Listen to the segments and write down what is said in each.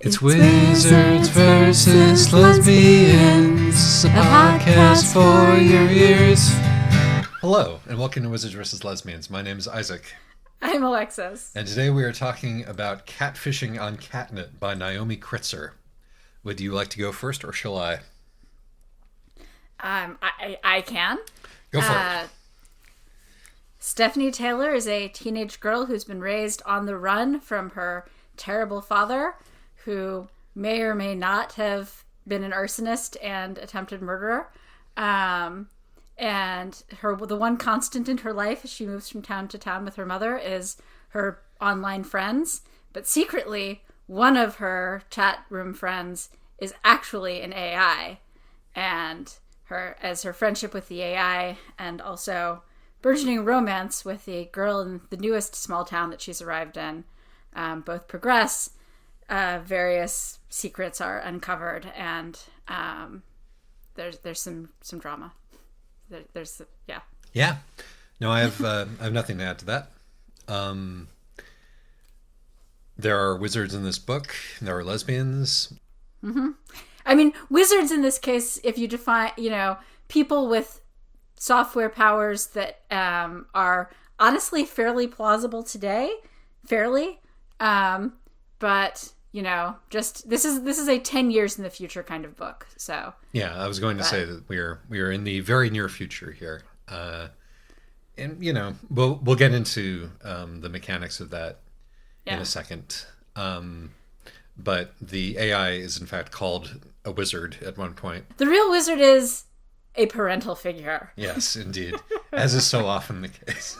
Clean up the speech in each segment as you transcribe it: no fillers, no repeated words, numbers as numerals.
It's Wizards versus Lesbians, a podcast for your ears. Hello, and welcome to Wizards versus Lesbians. My name is Isaac. I'm Alexis. And today we are talking about Catfishing on Catnet by Naomi Kritzer. Would you like to go first, or shall I? I can. Go for it. Stephanie Taylor is a teenage girl who's been raised on the run from her terrible father, who may or may not have been an arsonist and attempted murderer. And the one constant in her life as she moves from town to town with her mother is her online friends. But secretly, one of her chat room friends is actually an AI. And her friendship with the AI and also burgeoning romance with the girl in the newest small town that she's arrived in both progress. Various secrets are uncovered, and there's some drama. Yeah. No, I have nothing to add to that. There are wizards in this book. There are lesbians. Mm-hmm. I mean, wizards in this case, if you define, people with software powers that are honestly fairly plausible today, but just this is a 10 years in the future kind of book. So yeah, I was going to say that we are in the very near future here, and we'll get into the mechanics of that in a second. But the AI is in fact called a wizard at one point. The real wizard is a parental figure. Yes, indeed, as is so often the case.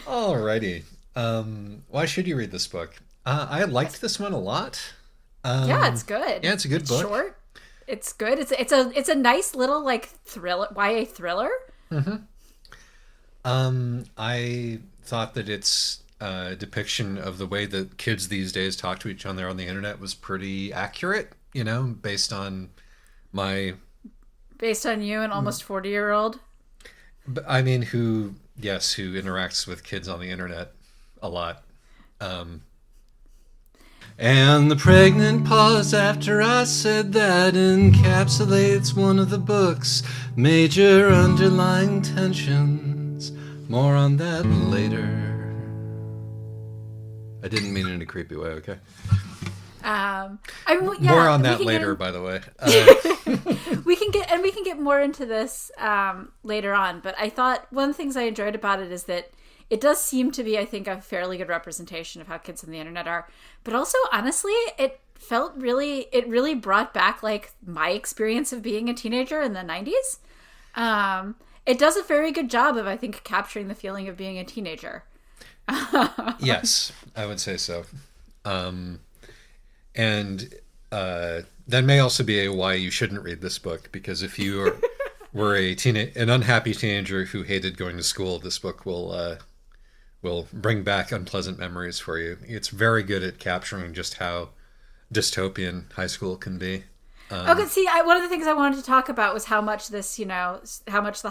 Alrighty. Why should you read this book? I liked this one a lot. Yeah, it's good. Yeah, it's a good book. Short. It's good. It's a nice little thriller, YA thriller. Mm-hmm. I thought that its depiction of the way that kids these days talk to each other on the internet was pretty accurate. Based on you, an almost 40-year-old. I mean, who interacts with kids on the internet a lot. And the pregnant pause after I said that encapsulates one of the book's major underlying tensions. More on that later. I didn't mean it in a creepy way, okay? More on that later, by the way. We can get more into this later on. But I thought one of the things I enjoyed about it is that it does seem to be, I think, a fairly good representation of how kids on the internet are. But also, honestly, it really brought back my experience of being a teenager in the 90s. It does a very good job of, I think, capturing the feeling of being a teenager. Yes, I would say so. And that may also be why you shouldn't read this book, because if you were an unhappy teenager who hated going to school, this book will bring back unpleasant memories for you. It's very good at capturing just how dystopian high school can be. Okay, see, one of the things I wanted to talk about was how much the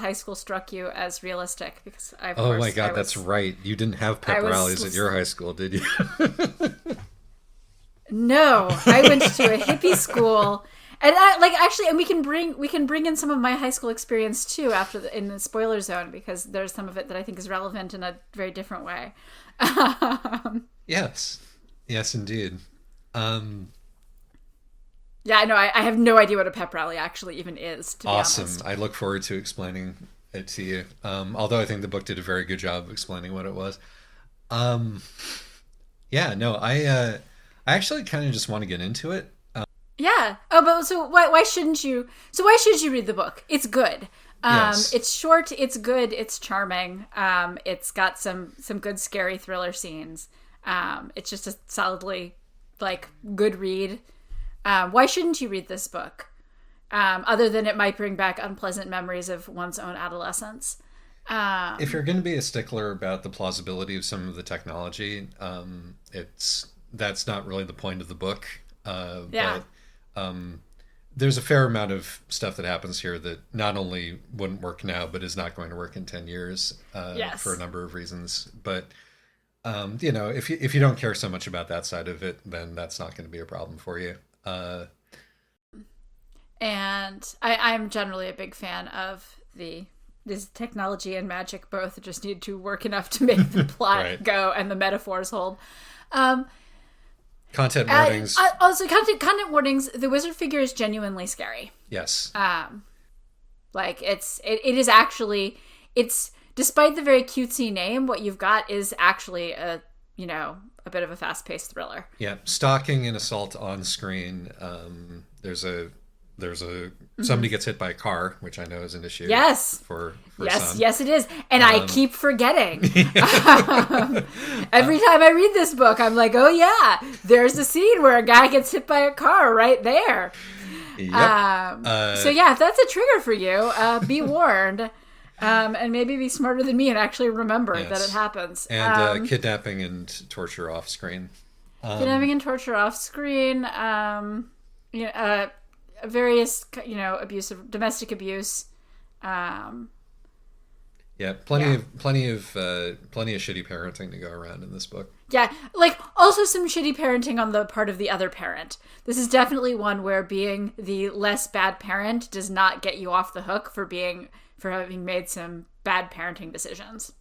high school struck you as realistic, because oh my God, that's right. You didn't have pep rallies at your high school, did you? No, I went to a hippie school, and and we can bring in some of my high school experience too in the spoiler zone, because there's some of it that I think is relevant in a very different way. Yes, indeed. Yeah, I know. I have no idea what a pep rally actually even is, to be honest. I look forward to explaining it to you. Although I think the book did a very good job of explaining what it was. I actually kind of just want to get into it. Yeah. Oh, but so why shouldn't you? So why should you read the book? It's good. Yes. It's short. It's good. It's charming. It's got some good scary thriller scenes. It's just a solidly good read. Why shouldn't you read this book? Other than it might bring back unpleasant memories of one's own adolescence. If you're going to be a stickler about the plausibility of some of the technology, that's not really the point of the book. Yeah. But there's a fair amount of stuff that happens here that not only wouldn't work now, but is not going to work in 10 years yes. for a number of reasons. But if you don't care so much about that side of it, then that's not going to be a problem for you. And I'm generally a big fan of this technology and magic both just need to work enough to make the plot Right. go and the metaphors hold. Content warnings. Also, content warnings. The wizard figure is genuinely scary. Yes. Like it is actually, it's, despite the very cutesy name, what you've got is actually a bit of a fast-paced thriller. Yeah. Stalking and assault on screen. There's a somebody gets hit by a car, which I know is an issue. Yes. For some. Yes, it is. And I keep forgetting. Every time I read this book, I'm like, oh yeah, there's a scene where a guy gets hit by a car right there. Yep. So yeah, if that's a trigger for you, be warned. And maybe be smarter than me and actually remember that it happens. And kidnapping and torture off screen. Kidnapping and torture off screen. Various, domestic abuse. Yeah, plenty of shitty parenting to go around in this book. Yeah, like also some shitty parenting on the part of the other parent. This is definitely one where being the less bad parent does not get you off the hook for having made some bad parenting decisions.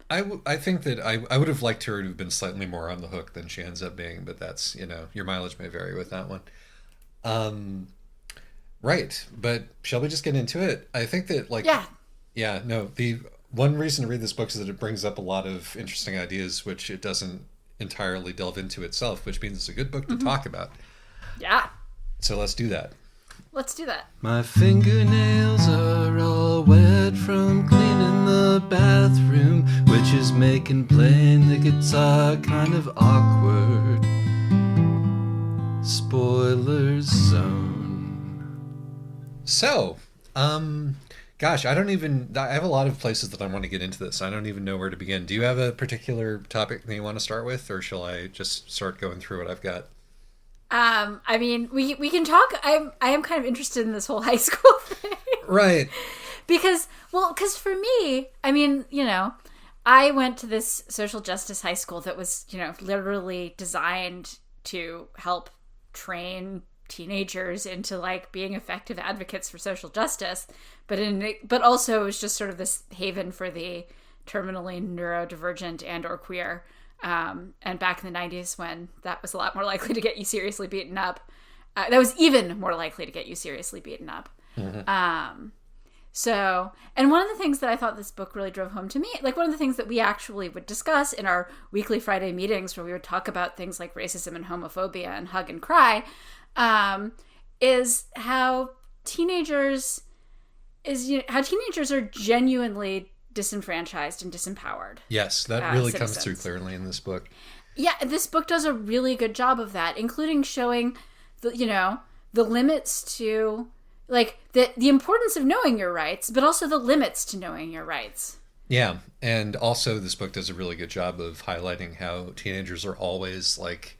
I think that I would have liked her to have been slightly more on the hook than she ends up being, but that's, your mileage may vary with that one. Right, but shall we just get into it? I think that, the one reason to read this book is that it brings up a lot of interesting ideas, which it doesn't entirely delve into itself, which means it's a good book to talk about. Yeah. So let's do that. Let's do that. My fingernails are all wet from cleaning the bathroom, which is making playing the guitar kind of awkward. Spoilers zone. So, gosh, I have a lot of places that I want to get into this. I don't even know where to begin. Do you have a particular topic that you want to start with, or shall I just start going through what I've got? I mean, we can talk. I am kind of interested in this whole high school thing. Right. Because for me, I mean, I went to this social justice high school that was, literally designed to help train teenagers into like being effective advocates for social justice, but also it was just sort of this haven for the terminally neurodivergent and or queer. And back in the 90s when that was a lot more likely to get you seriously beaten up, that was even more likely to get you seriously beaten up. Mm-hmm. And one of the things that I thought this book really drove home to me, like one of the things that we actually would discuss in our weekly Friday meetings where we would talk about things like racism and homophobia and hug and cry, is how teenagers are genuinely disenfranchised and disempowered. Yes, that really citizens. comes through clearly in this book. Yeah, this book does a really good job of that, including showing the limits to like the importance of knowing your rights, but also the limits to knowing your rights. Yeah, and also this book does a really good job of highlighting how teenagers are always like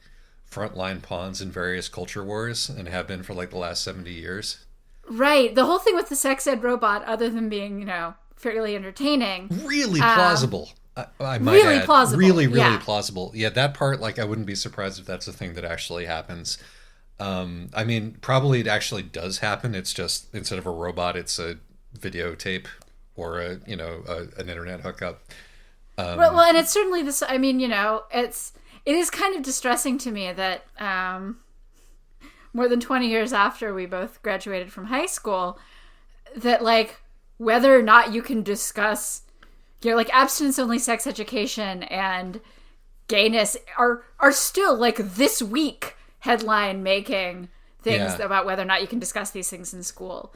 frontline pawns in various culture wars and have been for like the last 70 years. Right. The whole thing with the sex ed robot, other than being, fairly entertaining. Really plausible. I might really add. plausible. Really Yeah. plausible. Yeah, that part, like, I wouldn't be surprised if that's a thing that actually happens. I mean, probably it actually does happen. It's just, instead of a robot, it's a videotape or an internet hookup. Well, and it's certainly this. I mean, it is kind of distressing to me that more than 20 years after we both graduated from high school, that like whether or not you can discuss, like abstinence-only sex education and gayness are still like this week headline making things about whether or not you can discuss these things in school.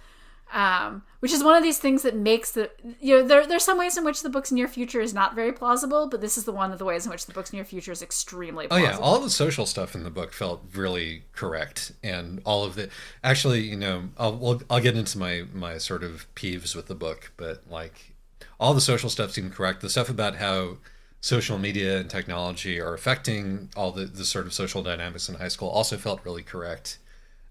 Which is one of these things that makes there's some ways in which the book's near future is not very plausible, but this is the one of the ways in which the book's near future is extremely plausible. Oh yeah, all the social stuff in the book felt really correct, and all of the actually, I'll get into my sort of peeves with the book, but like all the social stuff seemed correct. The stuff about how social media and technology are affecting all the sort of social dynamics in high school also felt really correct.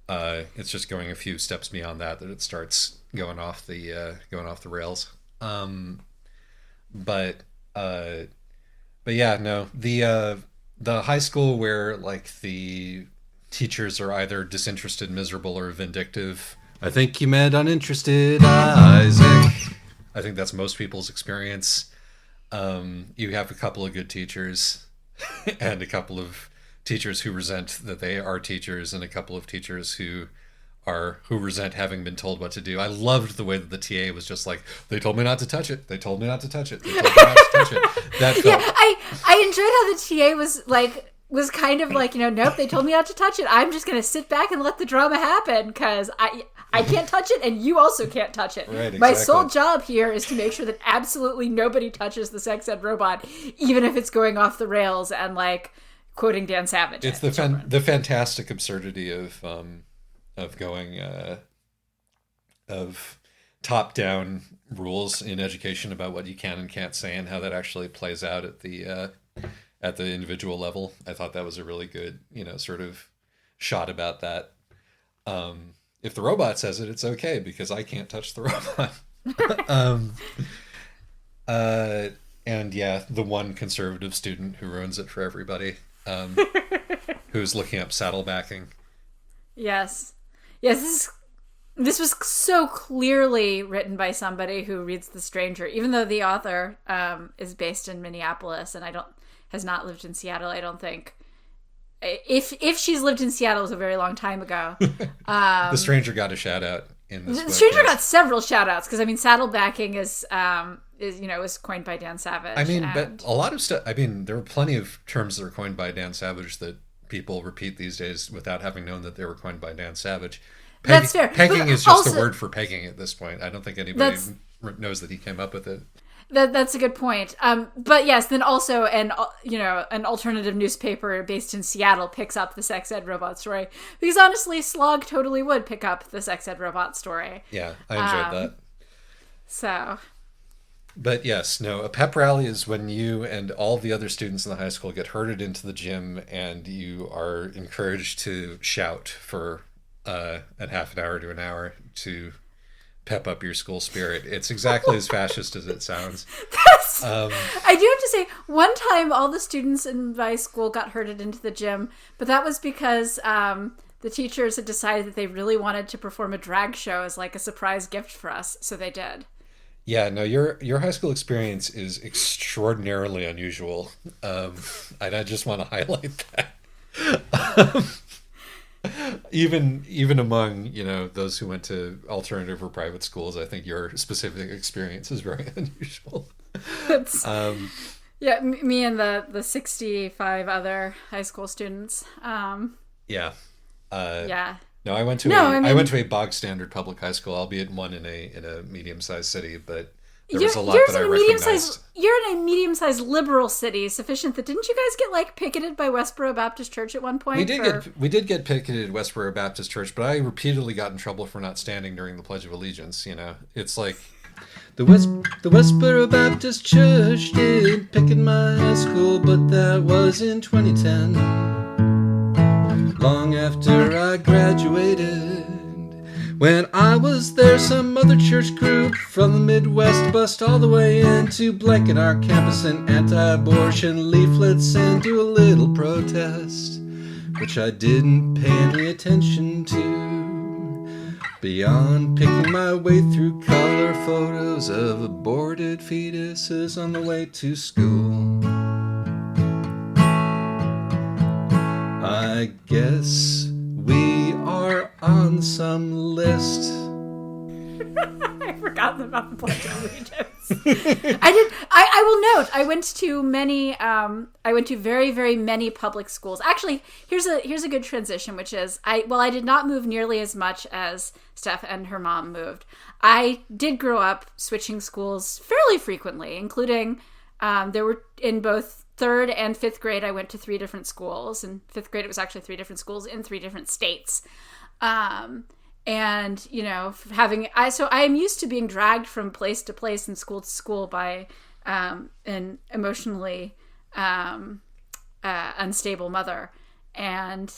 It's just going a few steps beyond that it starts going off the rails. But But yeah, no, the high school where like the teachers are either disinterested, miserable, or vindictive. I think you meant uninterested, Isaac. I think that's most people's experience. You have a couple of good teachers, and a couple of teachers who resent that they are teachers, and a couple of teachers who resent having been told what to do. I loved the way that the TA was just like, they told me not to touch it. They told me not to touch it. They told me not to touch it. That felt... Yeah, I enjoyed how the TA was kind of like, nope, they told me not to touch it. I'm just going to sit back and let the drama happen because I can't touch it and you also can't touch it. Right, exactly. My sole job here is to make sure that absolutely nobody touches the sex ed robot, even if it's going off the rails and like quoting Dan Savage. It's the fantastic absurdity of going of top-down rules in education about what you can and can't say and how that actually plays out at the individual level. I thought that was a really good, sort of shot about that. If the robot says it, it's okay because I can't touch the robot. And yeah, the one conservative student who ruins it for everybody, who's looking up saddlebacking. Yes, this was so clearly written by somebody who reads The Stranger, even though the author is based in Minneapolis and has not lived in Seattle. I don't think. If she's lived in Seattle, it was a very long time ago. The Stranger got a shout out in this. The Stranger got several shout outs because saddlebacking is was coined by Dan Savage. But a lot of stuff. There were plenty of terms that were coined by Dan Savage that people repeat these days without having known that they were coined by Dan Savage. That's fair. Pegging is just the word for pegging at this point. I don't think anybody knows that he came up with it. That's a good point. But yes, then also an alternative newspaper based in Seattle picks up the sex ed robot story because honestly, Slog totally would pick up the sex ed robot story. Yeah, I enjoyed that. So. But yes, no, a pep rally is when you and all the other students in the high school get herded into the gym and you are encouraged to shout for a half an hour to an hour to pep up your school spirit. It's exactly as fascist as it sounds. I do have to say, one time all the students in my school got herded into the gym, but that was because the teachers had decided that they really wanted to perform a drag show as like a surprise gift for us, so they did. Yeah, no, your high school experience is extraordinarily unusual, and I just want to highlight that. Even among those who went to alternative or private schools, I think your specific experience is very unusual. Yeah, me and the 65 other high school students. Yeah. Yeah. No, I went to a bog standard public high school, albeit one in a medium-sized city, but there was a lot that I recognized. You're in a medium-sized liberal city, sufficient that didn't you guys get picketed by Westboro Baptist Church at one point? We did get picketed at Westboro Baptist Church, but I repeatedly got in trouble for not standing during the Pledge of Allegiance. It's like the Westboro Baptist Church did picket my high school, but that was in 2010. Long after I graduated. When I was there, some other church group from the Midwest bust all the way in to blanket our campus in anti-abortion leaflets and do a little protest, which I didn't pay any attention to, beyond picking my way through color photos of aborted fetuses on the way to school. I guess we are on some list. I forgot about the Pledge of Allegiance. I will note, I went to very, very many public schools. Actually, here's a good transition, which is, I did not move nearly as much as Steph and her mom moved. I did grow up switching schools fairly frequently, including, there were in both 3rd and 5th grade, I went to 3 different schools. In 5th grade, it was actually 3 different schools in 3 different states. And, so I am used to being dragged from place to place and school to school by an emotionally unstable mother. And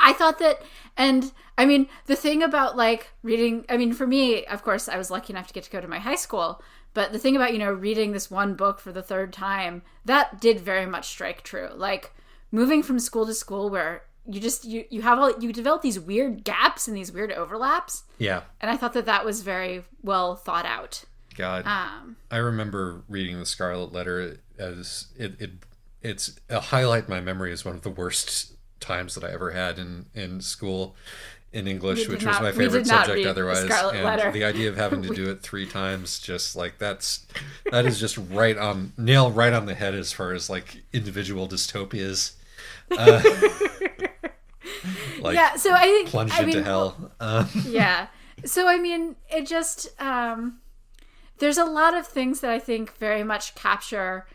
I thought that, the thing about reading, for me, of course, I was lucky enough to get to go to my high school, But the thing about, reading this one book for the third time, that did very much strike true. Like, moving from school to school where you develop these weird gaps and these weird overlaps. Yeah. And I thought that was very well thought out. God. I remember reading The Scarlet Letter as it's a highlight in my memory as one of the worst times that I ever had in school in English, which was my favorite subject otherwise. And the idea of having to do it 3 times, just like that is just right on the head as far as like individual dystopias. Yeah, so I think plunged into hell. Yeah. So I mean, it just there's a lot of things that I think very much capture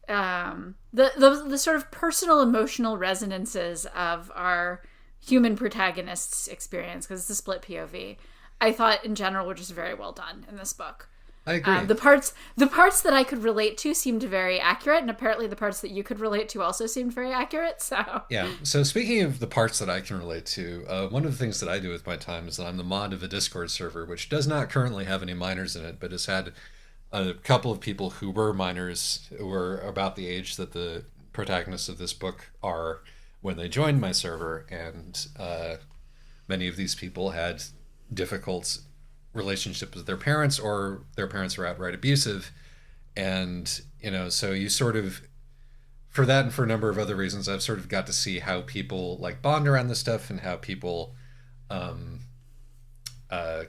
the sort of personal emotional resonances of our human protagonist's experience, because it's a split POV. I thought in general were just very well done in this book. I agree. The parts that I could relate to seemed very accurate, and apparently the parts that you could relate to also seemed very accurate. So yeah. So speaking of the parts that I can relate to, one of the things that I do with my time is that I'm the mod of a Discord server, which does not currently have any minors in it, but has had a couple of people who were minors, who were about the age that the protagonists of this book are when they joined my server, and many of these people had difficult relationships with their parents, or their parents were outright abusive. And so you sort of, for that and for a number of other reasons, I've sort of got to see how people like bond around this stuff and how people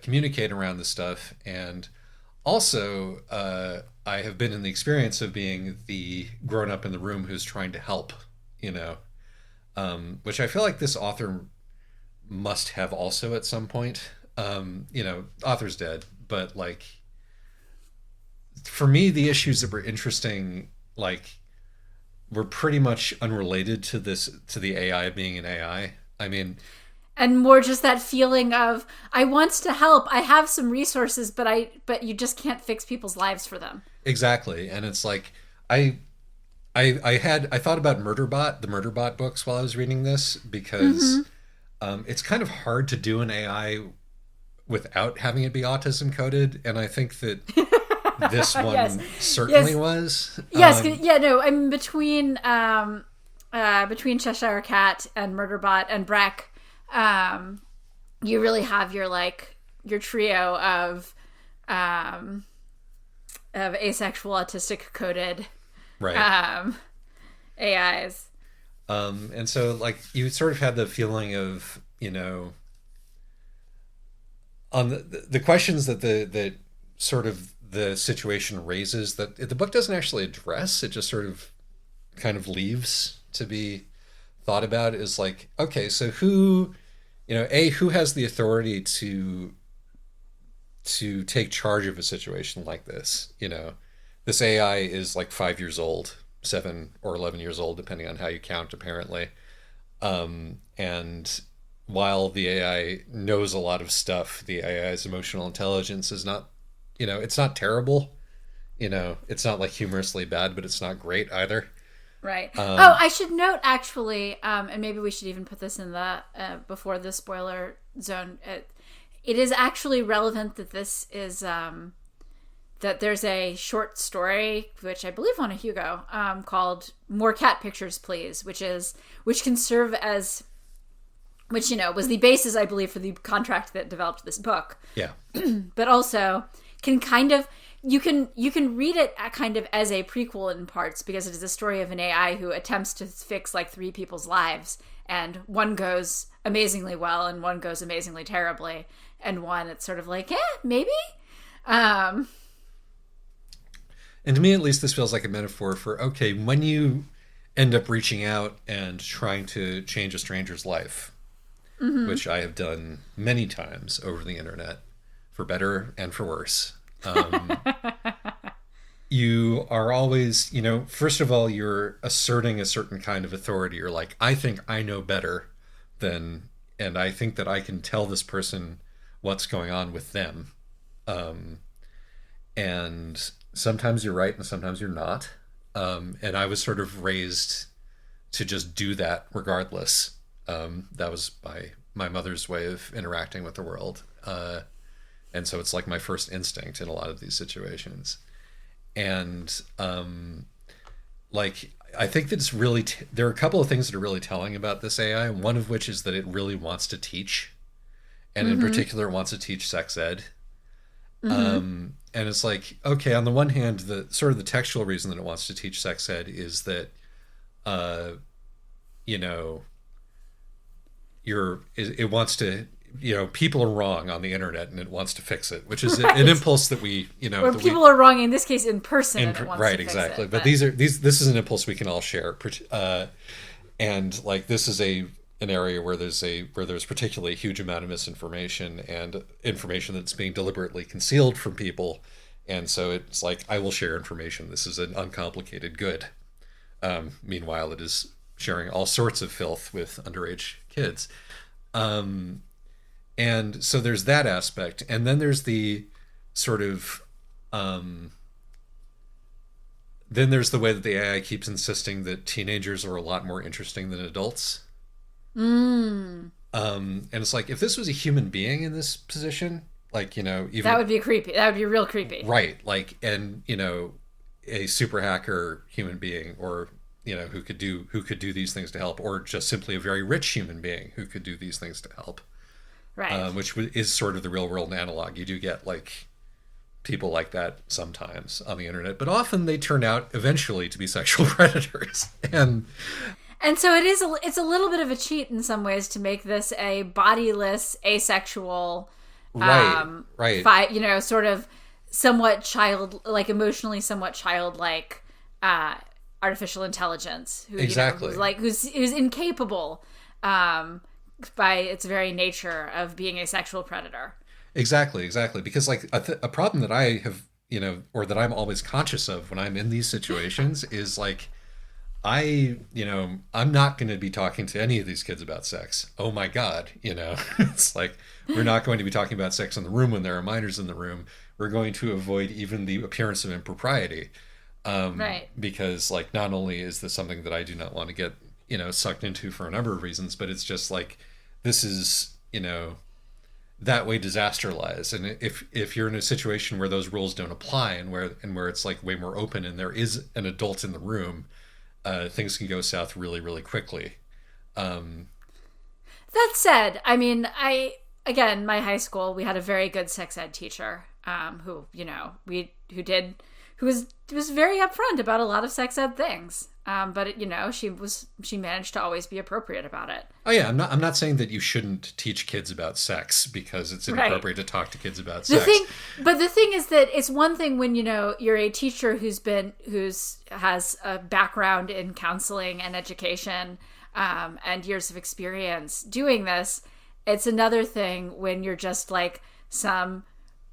communicate around this stuff. And also I have been in the experience of being the grown up in the room who's trying to help, which I feel like this author must have also at some point. Author's dead, but like for me, the issues that were interesting, like, were pretty much unrelated to the AI being an AI. I mean, and more just that feeling of, I want to help, I have some resources, but you just can't fix people's lives for them. Exactly. And it's like I thought about the Murderbot books while I was reading this, because it's kind of hard to do an AI without having it be autism coded, and I think that this one certainly was. Yes, I mean, between Cheshire Cat and Murderbot and Breck, you really have your trio of asexual autistic coded AIs. And so like you sort of had the feeling of, on the questions that sort of the situation raises that the book doesn't actually address. It just sort of kind of leaves to be thought about, is like, okay, so who has the authority to take charge of a situation like this? This AI is like 5 years old, 7 or 11 years old, depending on how you count, apparently. And while the AI knows a lot of stuff, the AI's emotional intelligence is not, it's not terrible. It's not like humorously bad, but it's not great either. Right. I should note, actually, and maybe we should even put this in the before the spoiler zone. It is actually relevant that this is that there's a short story, which I believe won a Hugo, called "More Cat Pictures, Please," which can serve as, which was the basis, I believe, for the contract that developed this book. Yeah. But also can kind of, you can read it kind of as a prequel in parts, because it is a story of an AI who attempts to fix like 3 people's lives, and one goes amazingly well and one goes amazingly terribly, and one it's sort of like, maybe. And to me, at least, this feels like a metaphor for, okay, when you end up reaching out and trying to change a stranger's life, which I have done many times over the internet, for better and for worse. You are always, first of all, you're asserting a certain kind of authority. You're like, I think I know better than, and I think that I can tell this person what's going on with them. And sometimes you're right and sometimes you're not. And I was sort of raised to just do that regardless. That was my mother's way of interacting with the world. And so it's like my first instinct in a lot of these situations. And like I think that it's really there are a couple of things that are really telling about this AI. One of which is that it really wants to teach, and in particular wants to teach sex ed. And it's like, okay, on the one hand, the sort of the textual reason that it wants to teach sex ed is that, you know, it wants to, you know, people are wrong on the internet and it wants to fix it, which is an impulse that we, you know, or people are wrong in this case in person. And it wants right, to fix exactly. it, but this is an impulse we can all share, and like this is an area where there's particularly a huge amount of misinformation and information that's being deliberately concealed from people, and so it's like I will share information. This is an uncomplicated good. Meanwhile, it is sharing all sorts of filth with underage kids. And so there's that aspect. And then there's the sort of, then there's the way that the AI keeps insisting that teenagers are a lot more interesting than adults. And it's like, if this was a human being in this position, like, you know, even that would be creepy. That would be real creepy. Right. Like, and, you know, a super hacker human being, or, you know, who could do these things to help, or just simply a very rich human being who could do these things to help. Right. Which is sort of the real world analog. You do get like people like that sometimes on the internet, but often they turn out eventually to be sexual predators. And so it's a little bit of a cheat in some ways to make this a bodiless, asexual, right. You know, sort of somewhat emotionally somewhat childlike artificial intelligence who, exactly. You know, who's incapable by its very nature of being a sexual predator. Exactly. Because like a problem that I have, you know, or that I'm always conscious of when I'm in these situations is like, I'm not going to be talking to any of these kids about sex. Oh my God. You know, it's like, we're not going to be talking about sex in the room when there are minors in the room. We're going to avoid even the appearance of impropriety. Right. Because like, not only is this something that I do not want to get, you know, sucked into for a number of reasons, but it's just like, this is, you know, that way disaster lies. And if you're in a situation where those rules don't apply and where it's like way more open and there is an adult in the room, things can go south really, really quickly. That said, I mean, my high school, we had a very good sex ed teacher, who, you know, who was very upfront about a lot of sex ed things. But you know, she managed to always be appropriate about it. Oh yeah, I'm not saying that you shouldn't teach kids about sex because it's inappropriate to talk to kids about sex. But the thing is that it's one thing when, you know, you're a teacher has a background in counseling and education, and years of experience doing this. It's another thing when you're just like some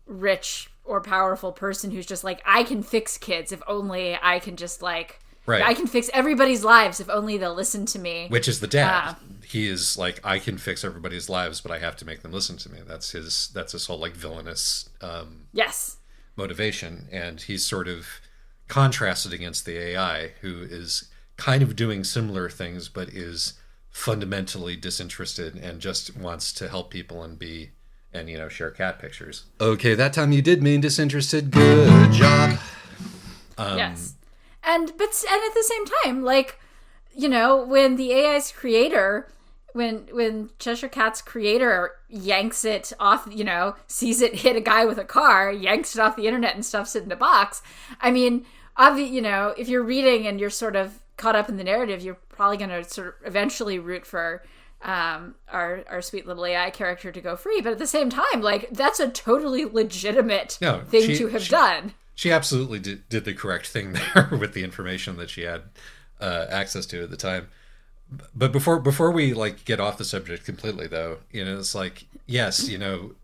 rich or powerful person who's just like, I can fix kids if only I can just like. Right. I can fix everybody's lives if only they'll listen to me. Which is the dad. He is like, I can fix everybody's lives, but I have to make them listen to me. That's his whole like villainous yes. motivation. And he's sort of contrasted against the AI, who is kind of doing similar things, but is fundamentally disinterested and just wants to help people and you know, share cat pictures. Okay, that time you did mean disinterested. Good job. Yes. And at the same time, like, you know, when the AI's creator, when Cheshire Cat's creator yanks it off, you know, sees it hit a guy with a car, yanks it off the internet and stuffs it in a box. I mean, you know, if you're reading and you're sort of caught up in the narrative, you're probably going to sort of eventually root for our sweet little AI character to go free. But at the same time, like, that's a totally legitimate thing to have done. She absolutely did the correct thing there with the information that she had access to at the time. But before we like get off the subject completely, though, you know, it's like, yes, you know,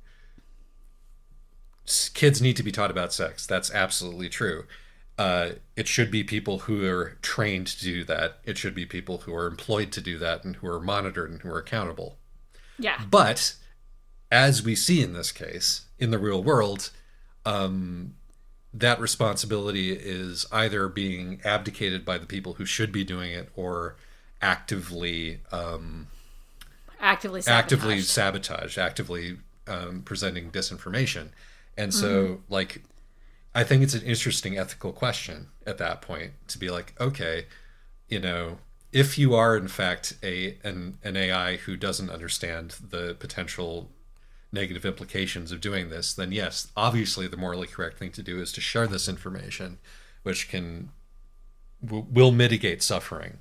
kids need to be taught about sex. That's absolutely true. It should be people who are trained to do that. It should be people who are employed to do that and who are monitored and who are accountable. Yeah. But as we see in this case, in the real world, that responsibility is either being abdicated by the people who should be doing it or actively sabotaged, actively presenting disinformation. And so, like, I think it's an interesting ethical question at that point to be like, okay, if you are in fact an AI who doesn't understand the potential negative implications of doing this, then yes, obviously the morally correct thing to do is to share this information, which will mitigate suffering,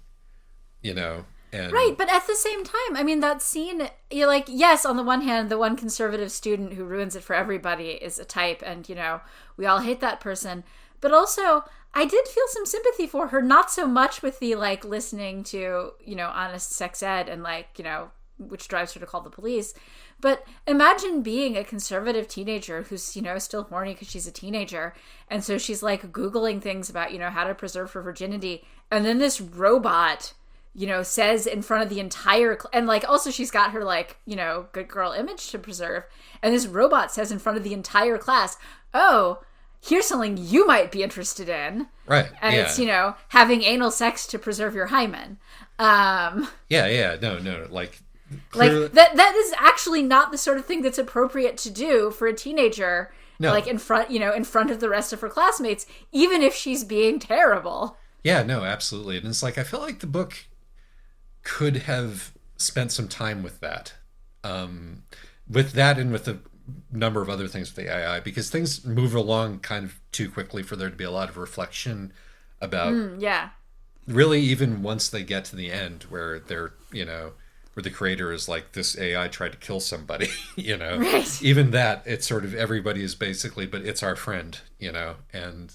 and Right, but at the same time, I mean, that scene, you're like, yes, on the one hand, the one conservative student who ruins it for everybody is a type, and, we all hate that person. But also, I did feel some sympathy for her, not so much with the, like, listening to, honest sex ed and, like, which drives her to call the police. But imagine being a conservative teenager who's, still horny because she's a teenager. And so she's, like, Googling things about, how to preserve her virginity. And then this robot says in front of the entire and like also she's got her like good girl image to preserve, and this robot says in front of the entire class, oh, here's something you might be interested in, right? And yeah. It's having anal sex to preserve your hymen. No, like that is actually not the sort of thing that's appropriate to do for a teenager. No. Like in front of the rest of her classmates, even if she's being terrible. Yeah, no, absolutely. And it's like, I feel like the book could have spent some time with that. And with a number of other things with the AI, because things move along kind of too quickly for there to be a lot of reflection about really, even once they get to the end where they're, where the creator is like, this AI tried to kill somebody, Right. Even that, it's sort of everybody is basically, but it's our friend, and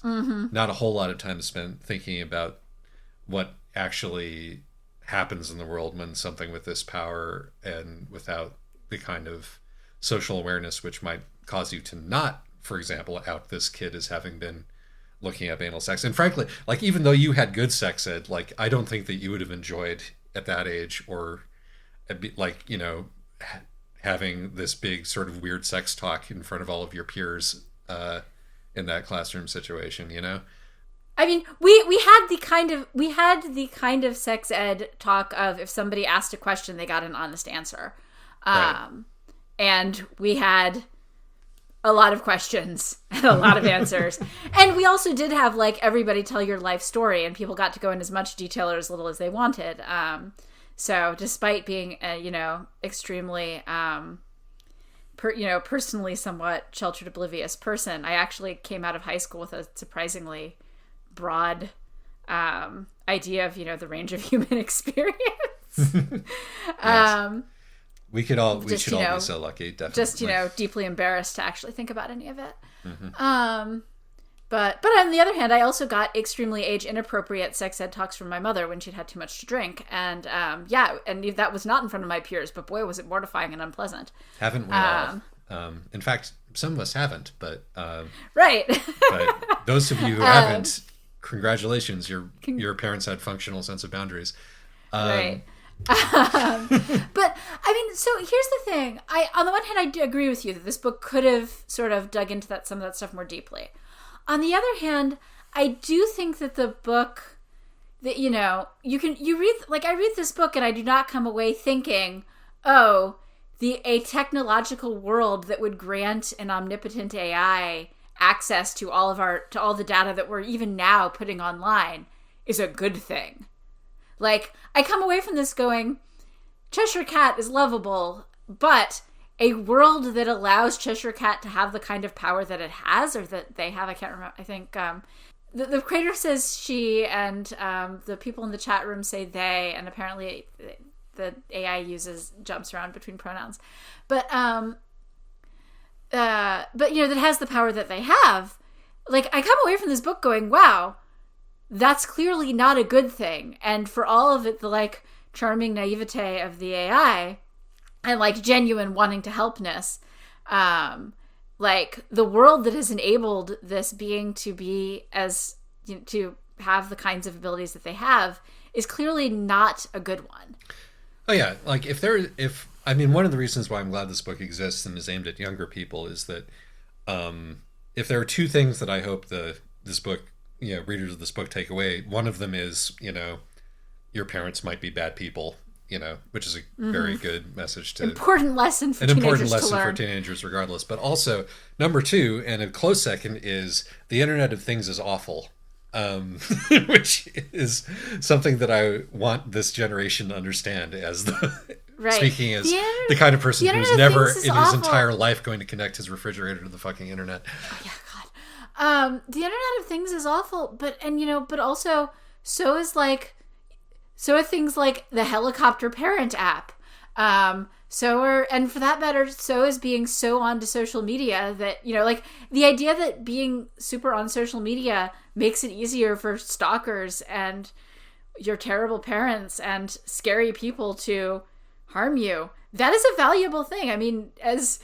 not a whole lot of time spent thinking about what actually happens in the world when something with this power and without the kind of social awareness which might cause you to not, for example, out this kid as having been looking up anal sex. And frankly, like, even though you had good sex ed, like, I don't think that you would have enjoyed at that age, or like, having this big sort of weird sex talk in front of all of your peers in that classroom situation, I mean, we had the kind of sex ed talk of if somebody asked a question, they got an honest answer. Right. And we had a lot of questions and a lot of answers. And we also did have, like, everybody tell your life story, and people got to go in as much detail or as little as they wanted. So despite being extremely, personally somewhat sheltered, oblivious person, I actually came out of high school with a surprisingly broad idea of the range of human experience. Yes. We should all be so lucky, definitely. Just deeply embarrassed to actually think about any of it. Mm-hmm. But on the other hand, I also got extremely age inappropriate sex ed talks from my mother when she'd had too much to drink, and and that was not in front of my peers, but boy, was it mortifying and unpleasant. Haven't we all? In fact, some of us haven't, but right. But those of you who haven't, congratulations, your parents had functional sense of boundaries. Right. But I mean, so here's the thing. On the one hand, I do agree with you that this book could have sort of dug into some of that stuff more deeply. On the other hand, I do think that the book that I read this book and I do not come away thinking, oh, a technological world that would grant an omnipotent AI access to all the data that we're even now putting online is a good thing. Like, I come away from this going, Cheshire Cat is lovable, but a world that allows Cheshire Cat to have the kind of power that it has, or that they have, I can't remember, I think the creator says she, and the people in the chat room say they, and apparently the AI jumps around between pronouns. But that has the power that they have. Like, I come away from this book going, wow, that's clearly not a good thing. And for all of it, the, like, charming naivete of the AI and, like, genuine wanting to helpness, like, the world that has enabled this being to be as, to have the kinds of abilities that they have is clearly not a good one. Oh yeah, like, one of the reasons why I'm glad this book exists and is aimed at younger people is that if there are two things that I hope this book, readers of this book take away, one of them is, your parents might be bad people, which is a very good message to important lesson for an teenagers important to lesson learn. for teenagers regardless. But also number 2, and a close second, is the Internet of Things is awful. Which is something that I want this generation to understand as speaking as the kind of person who's never in his entire life going to connect his refrigerator to the fucking internet. Oh, yeah, God. The Internet of Things is awful, but also so are things like the helicopter parent app. And for that matter, so is being so onto social media that, the idea that being super on social media makes it easier for stalkers and your terrible parents and scary people to harm you. That is a valuable thing. I mean, as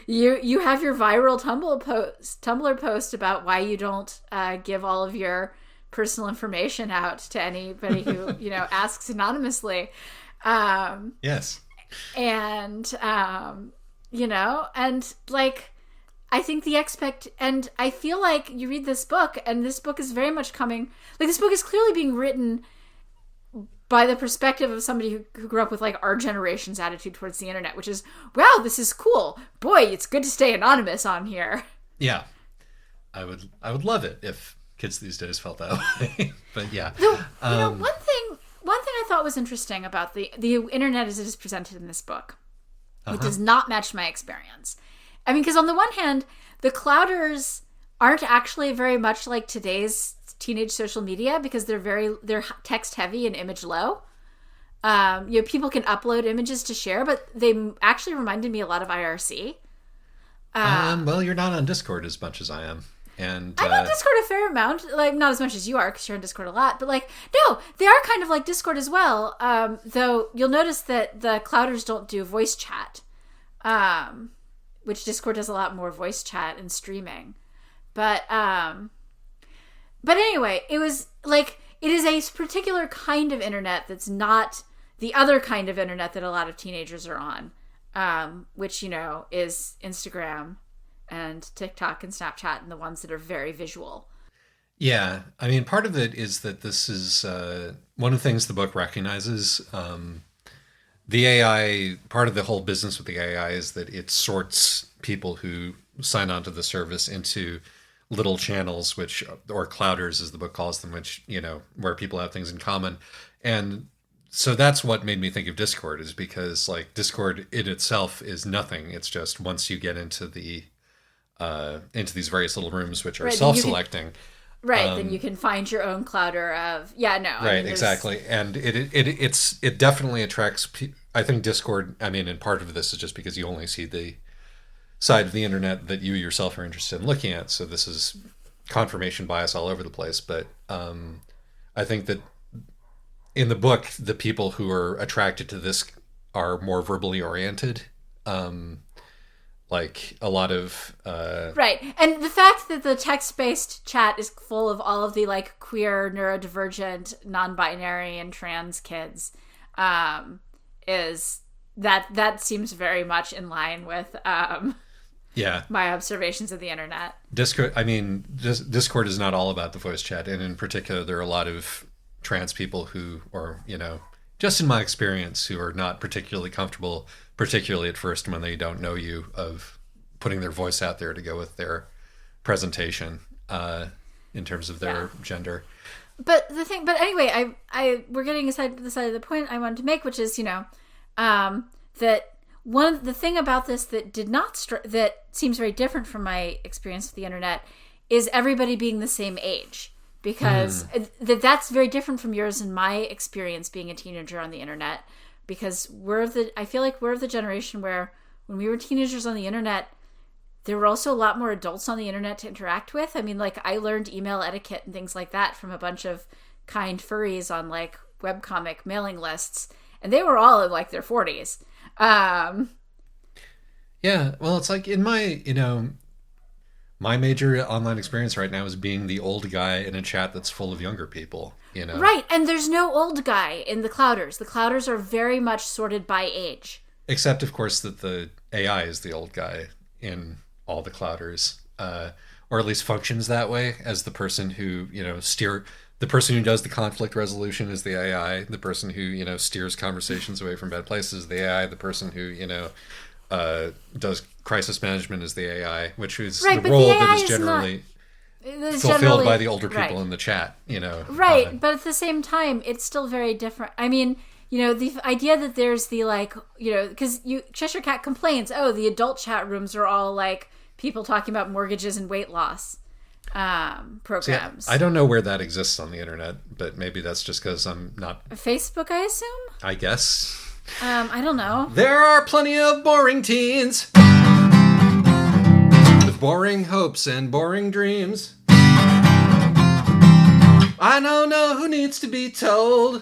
you have your viral Tumblr post about why you don't give all of your personal information out to anybody who, asks anonymously. Yes. And, I think and I feel like you read this book, and this book is very much this book is clearly being written by the perspective of somebody who grew up with our generation's attitude towards the internet, which is, wow, this is cool. Boy, it's good to stay anonymous on here. Yeah. I would love it if kids these days felt that way. But yeah. One thing I thought was interesting about the internet as it is presented in this book, it does not match my experience. I mean, because on the one hand, the Clouders aren't actually very much like today's teenage social media because they're text heavy and image low. People can upload images to share, but they actually reminded me a lot of IRC. Well, you're not on Discord as much as I am. And I'm on Discord a fair amount, not as much as you are because you're on Discord a lot, but no, they are kind of like Discord as well. Though you'll notice that the Clouders don't do voice chat, which Discord does a lot more voice chat and streaming. But anyway, it was it is a particular kind of internet that's not the other kind of internet that a lot of teenagers are on, which, is Instagram and TikTok and Snapchat and the ones that are very visual. Yeah. I mean, part of it is that this is one of the things the book recognizes. The AI, part of the whole business with the AI is that it sorts people who sign on to the service into little channels, or clouders as the book calls them, which, where people have things in common. And so that's what made me think of Discord, is because Discord in itself is nothing. It's just once you get into into these various little rooms, which are self-selecting. Then you can find your own clouder of, exactly. And it definitely attracts, I think Discord, and part of this is just because you only see the side of the internet that you yourself are interested in looking at. So this is confirmation bias all over the place. But I think that in the book, the people who are attracted to this are more verbally oriented. A lot of... Right. And the fact that the text-based chat is full of all of the, queer, neurodivergent, non-binary, and trans kids is... That seems very much in line with my observations of the internet. Discord is not all about the voice chat. And in particular, there are a lot of trans people who, or, just in my experience, who are not particularly comfortable, particularly at first when they don't know you, of putting their voice out there to go with their presentation in terms of their gender. But anyway, we're getting aside to the side of the point I wanted to make, which is, that the thing about this that that seems very different from my experience with the internet is everybody being the same age. Because that's very different from yours and my experience being a teenager on the internet. Because I feel like we're of the generation where when we were teenagers on the internet, there were also a lot more adults on the internet to interact with. I mean, I learned email etiquette and things like that from a bunch of kind furries on webcomic mailing lists. And they were all in their 40s. Yeah, well, it's in my, my major online experience right now is being the old guy in a chat that's full of younger people, Right, and there's no old guy in the Clouders. The Clouders are very much sorted by age. Except, of course, that the AI is the old guy in all the Clouders, or at least functions that way as the person who, the person who does the conflict resolution is the AI. The person who, steers conversations away from bad places is the AI. The person who, does crisis management is the AI, which is Right, the but role the AI that is is generally It's fulfilled generally- by the older people right. in the chat, Right, but at the same time, it's still very different. I mean, the idea that there's the, because Cheshire Cat complains, oh, the adult chat rooms are all, people talking about mortgages and weight loss programs. I don't know where that exists on the internet, but maybe that's just because I'm not... Facebook, I assume? I guess. I don't know. There are plenty of boring teens with boring hopes and boring dreams. I don't know who needs to be told.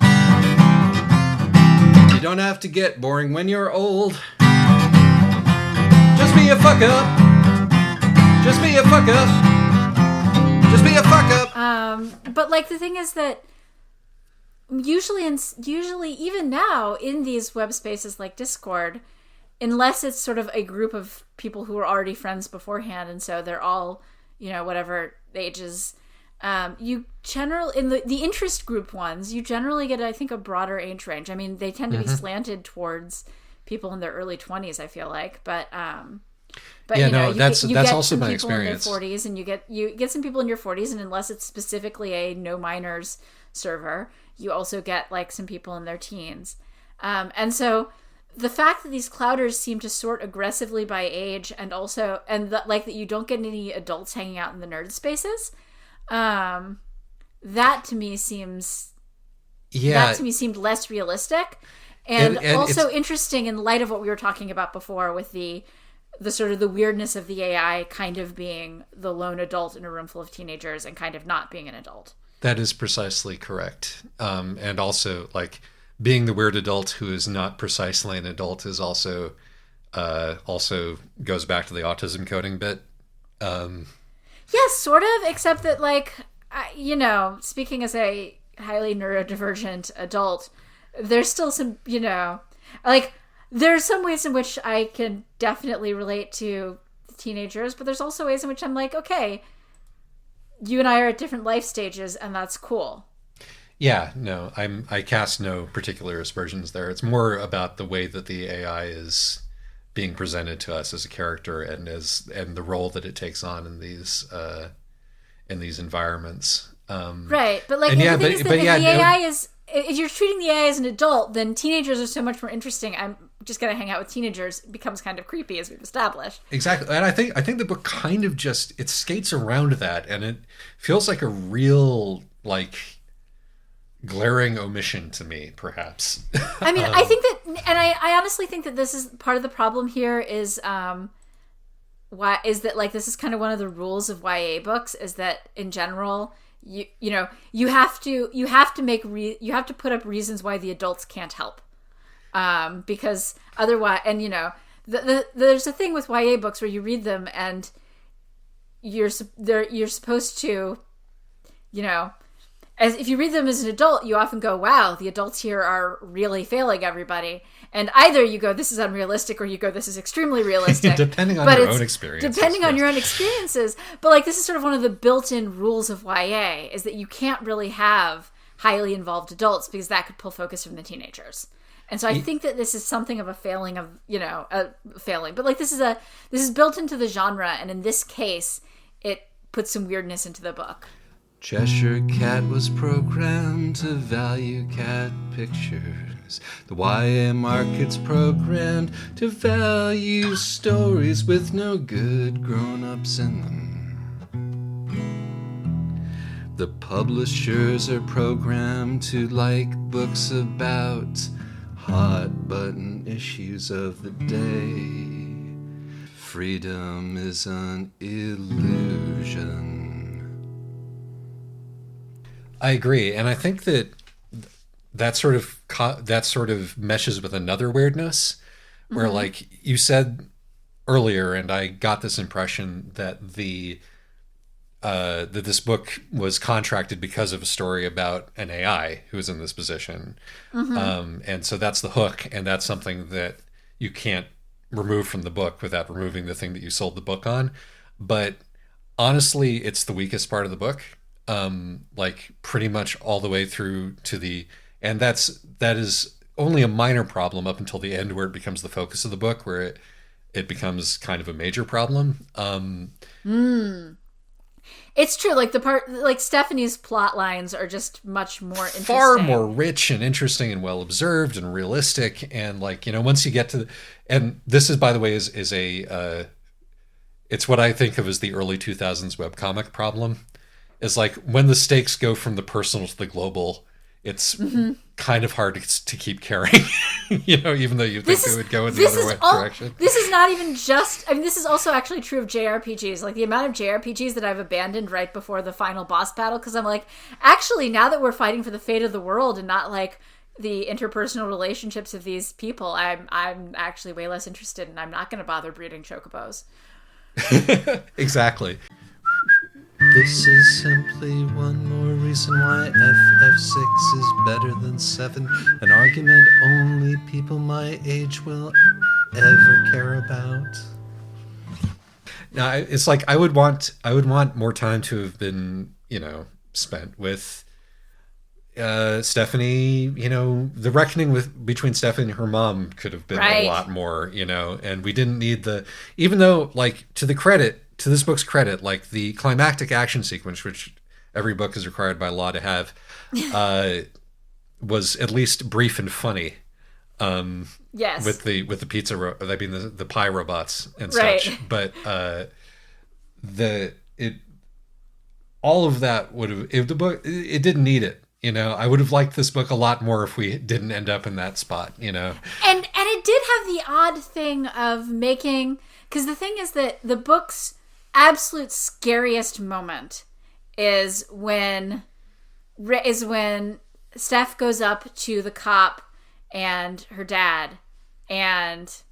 You don't have to get boring when you're old. Just be a fuck up. Just be a fuck up. Just be a fuck up. But the thing is that usually even now in these web spaces like Discord, unless it's sort of a group of people who are already friends beforehand, and so they're all, whatever ages, you generally, in the interest group ones, you generally get, I think, a broader age range. I mean, they tend to be slanted towards people in their early 20s, I feel like, but yeah, that's get also some my people experience. in their 40s, and you get some people in your 40s, and unless it's specifically a no minors server, you also get some people in their teens, and so the fact that these clouders seem to sort aggressively by age, and also that you don't get any adults hanging out in the nerd spaces, that to me seemed less realistic, and also interesting in light of what we were talking about before with the sort of the weirdness of the AI kind of being the lone adult in a room full of teenagers and kind of not being an adult. That is precisely correct. And also, being the weird adult who is not precisely an adult is also goes back to the autism coding bit. Yes, sort of, except that, speaking as a highly neurodivergent adult, there's still some, there's some ways in which I can definitely relate to teenagers, but there's also ways in which I'm okay, you and I are at different life stages, and that's cool. Yeah, no, I cast no particular aspersions there. It's more about the way that the AI is being presented to us as a character, and the role that it takes on in these environments. Right, but the AI is, if you're treating the AI as an adult, then teenagers are so much more interesting. I'm just gonna hang out with teenagers. It becomes kind of creepy, as we've established. Exactly, and I think the book kind of just it skates around that, and it feels like a real glaring omission to me, perhaps. I mean, I think that, and I honestly think that this is part of the problem here is why is that this is kind of one of the rules of YA books, is that in general you have to put up reasons why the adults can't help, because otherwise, and there's a thing with YA books where you read them and you're supposed to, as if you read them as an adult, you often go, wow, the adults here are really failing everybody. And either you go, this is unrealistic, or you go, this is extremely realistic. Depending on your own experiences. Depending on your own experiences. But this is sort of one of the built-in rules of YA, is that you can't really have highly involved adults because that could pull focus from the teenagers. And so I think that this is something of a failing of, a failing. But this is built into the genre, and in this case, it puts some weirdness into the book. Cheshire Cat was programmed to value cat pictures. The YA market's programmed to value stories with no good grown-ups in them. The publishers are programmed to like books about hot-button issues of the day. Freedom is an illusion. I agree, and I think that sort of meshes with another weirdness, where you said earlier, and I got this impression that that this book was contracted because of a story about an AI who was in this position, and so that's the hook, and that's something that you can't remove from the book without removing the thing that you sold the book on. But honestly, it's the weakest part of the book. like pretty much all the way through to and that is only a minor problem up until the end, where it becomes the focus of the book, where it becomes kind of a major problem. It's true. Like Stephanie's plot lines are just much more interesting. Far more rich and interesting and well observed and realistic. And like, once you get to and this is, by the way, is a it's what I think of as the early 2000s webcomic problem. Is like when the stakes go from the personal to the global, it's kind of hard to keep carrying, even though you think it would go in the other direction. This is not even just, this is also actually true of JRPGs. Like the amount of JRPGs that I've abandoned right before the final boss battle, because I'm like, actually, now that we're fighting for the fate of the world and not like the interpersonal relationships of these people, I'm actually way less interested, and I'm not going to bother breeding chocobos. Exactly. This is simply one more reason why FF6 is better than 7. An argument only people my age will ever care about. Now, it's like I would want more time to have been, spent with Stephanie. The reckoning between Stephanie and her mom could have been a lot more, and we didn't need even though, like, to this book's credit, like the climactic action sequence, which every book is required by law to have, was at least brief and funny. Yes. With the pizza, the pie robots and such. But all of that would have, if the book, it didn't need it. I would have liked this book a lot more if we didn't end up in that spot. And it did have the odd thing of making, because the thing is that the book's absolute scariest moment is when Steph goes up to the cop and her dad, and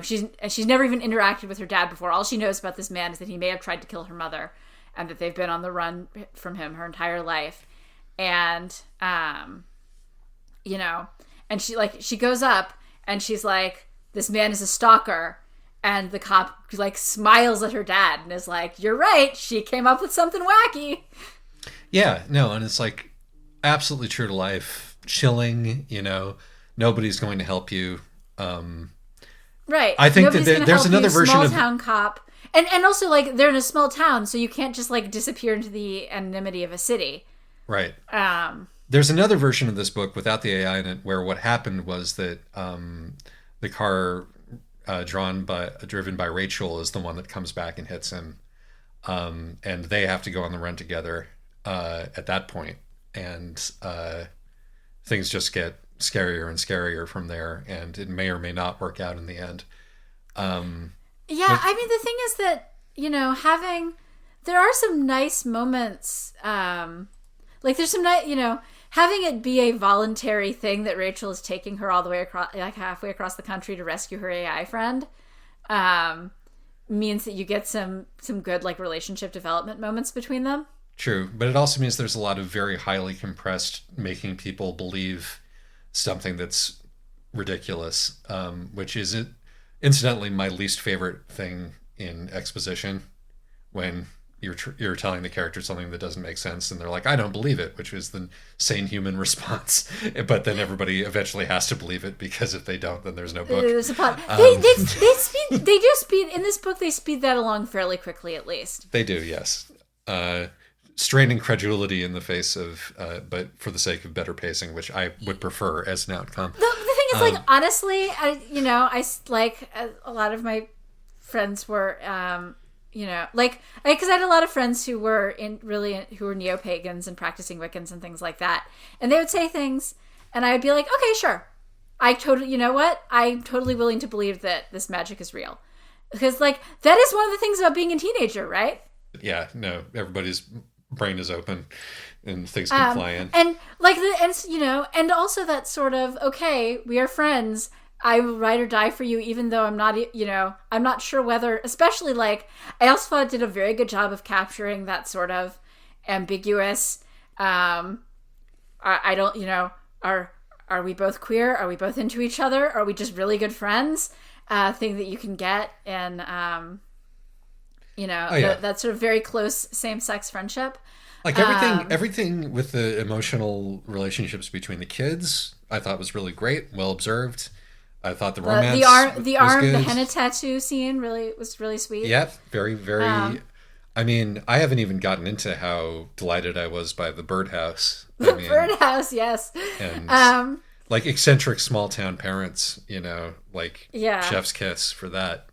she's never even interacted with her dad before. All she knows about this man is that he may have tried to kill her mother, and that they've been on the run from him her entire life. And and she goes up and she's like, this man is a stalker. And the cop like smiles at her dad and is like, you're right, she came up with something wacky. Yeah, no, and it's like absolutely true to life, chilling, nobody's going to help you. Right. I think that there's another version of small town cop. And also, like, they're in a small town, so you can't just like disappear into the anonymity of a city. Right. There's another version of this book without the AI in it, where what happened was that the car driven by Rachel is the one that comes back and hits him, and they have to go on the run together at that point, and things just get scarier and scarier from there, and it may or may not work out in the end. The thing is that there are some nice moments, like there's some nice, having it be a voluntary thing that Rachel is taking her all the way across, like halfway across the country to rescue her AI friend, means that you get some good like relationship development moments between them. True, but it also means there's a lot of very highly compressed making people believe something that's ridiculous, which is incidentally my least favorite thing in exposition, when you're telling the character something that doesn't make sense and they're like, I don't believe it, which is the sane human response. But then everybody eventually has to believe it, because if they don't, then there's no book. There's a plot. They do speed in this book. They speed that along fairly quickly, at least. They do, yes. Straining credulity in the face of, but for the sake of better pacing, which I would prefer as an outcome. The thing is, like, honestly, I like a lot of my friends were, because I had a lot of friends who were who were neo-pagans and practicing Wiccans and things like that. And they would say things and I would be like, okay, sure. I'm totally willing to believe that this magic is real. Because like, that is one of the things about being a teenager, right? Yeah, no, everybody's brain is open and things can fly in. And like, and also that sort of, okay, we are friends. I will ride or die for you, even though I'm not, I'm not sure whether, especially like, I also thought it did a very good job of capturing that sort of ambiguous, I don't, are we both queer? Are we both into each other? Are we just really good friends? Thing that you can get in, that sort of very close same-sex friendship. Like everything with the emotional relationships between the kids, I thought was really great, well observed. I thought the romance was good. The henna tattoo scene was really sweet. Yep, very, very. I mean, I haven't even gotten into how delighted I was by the birdhouse. Birdhouse, yes. And like eccentric small town parents, like Yeah. chef's kiss for that.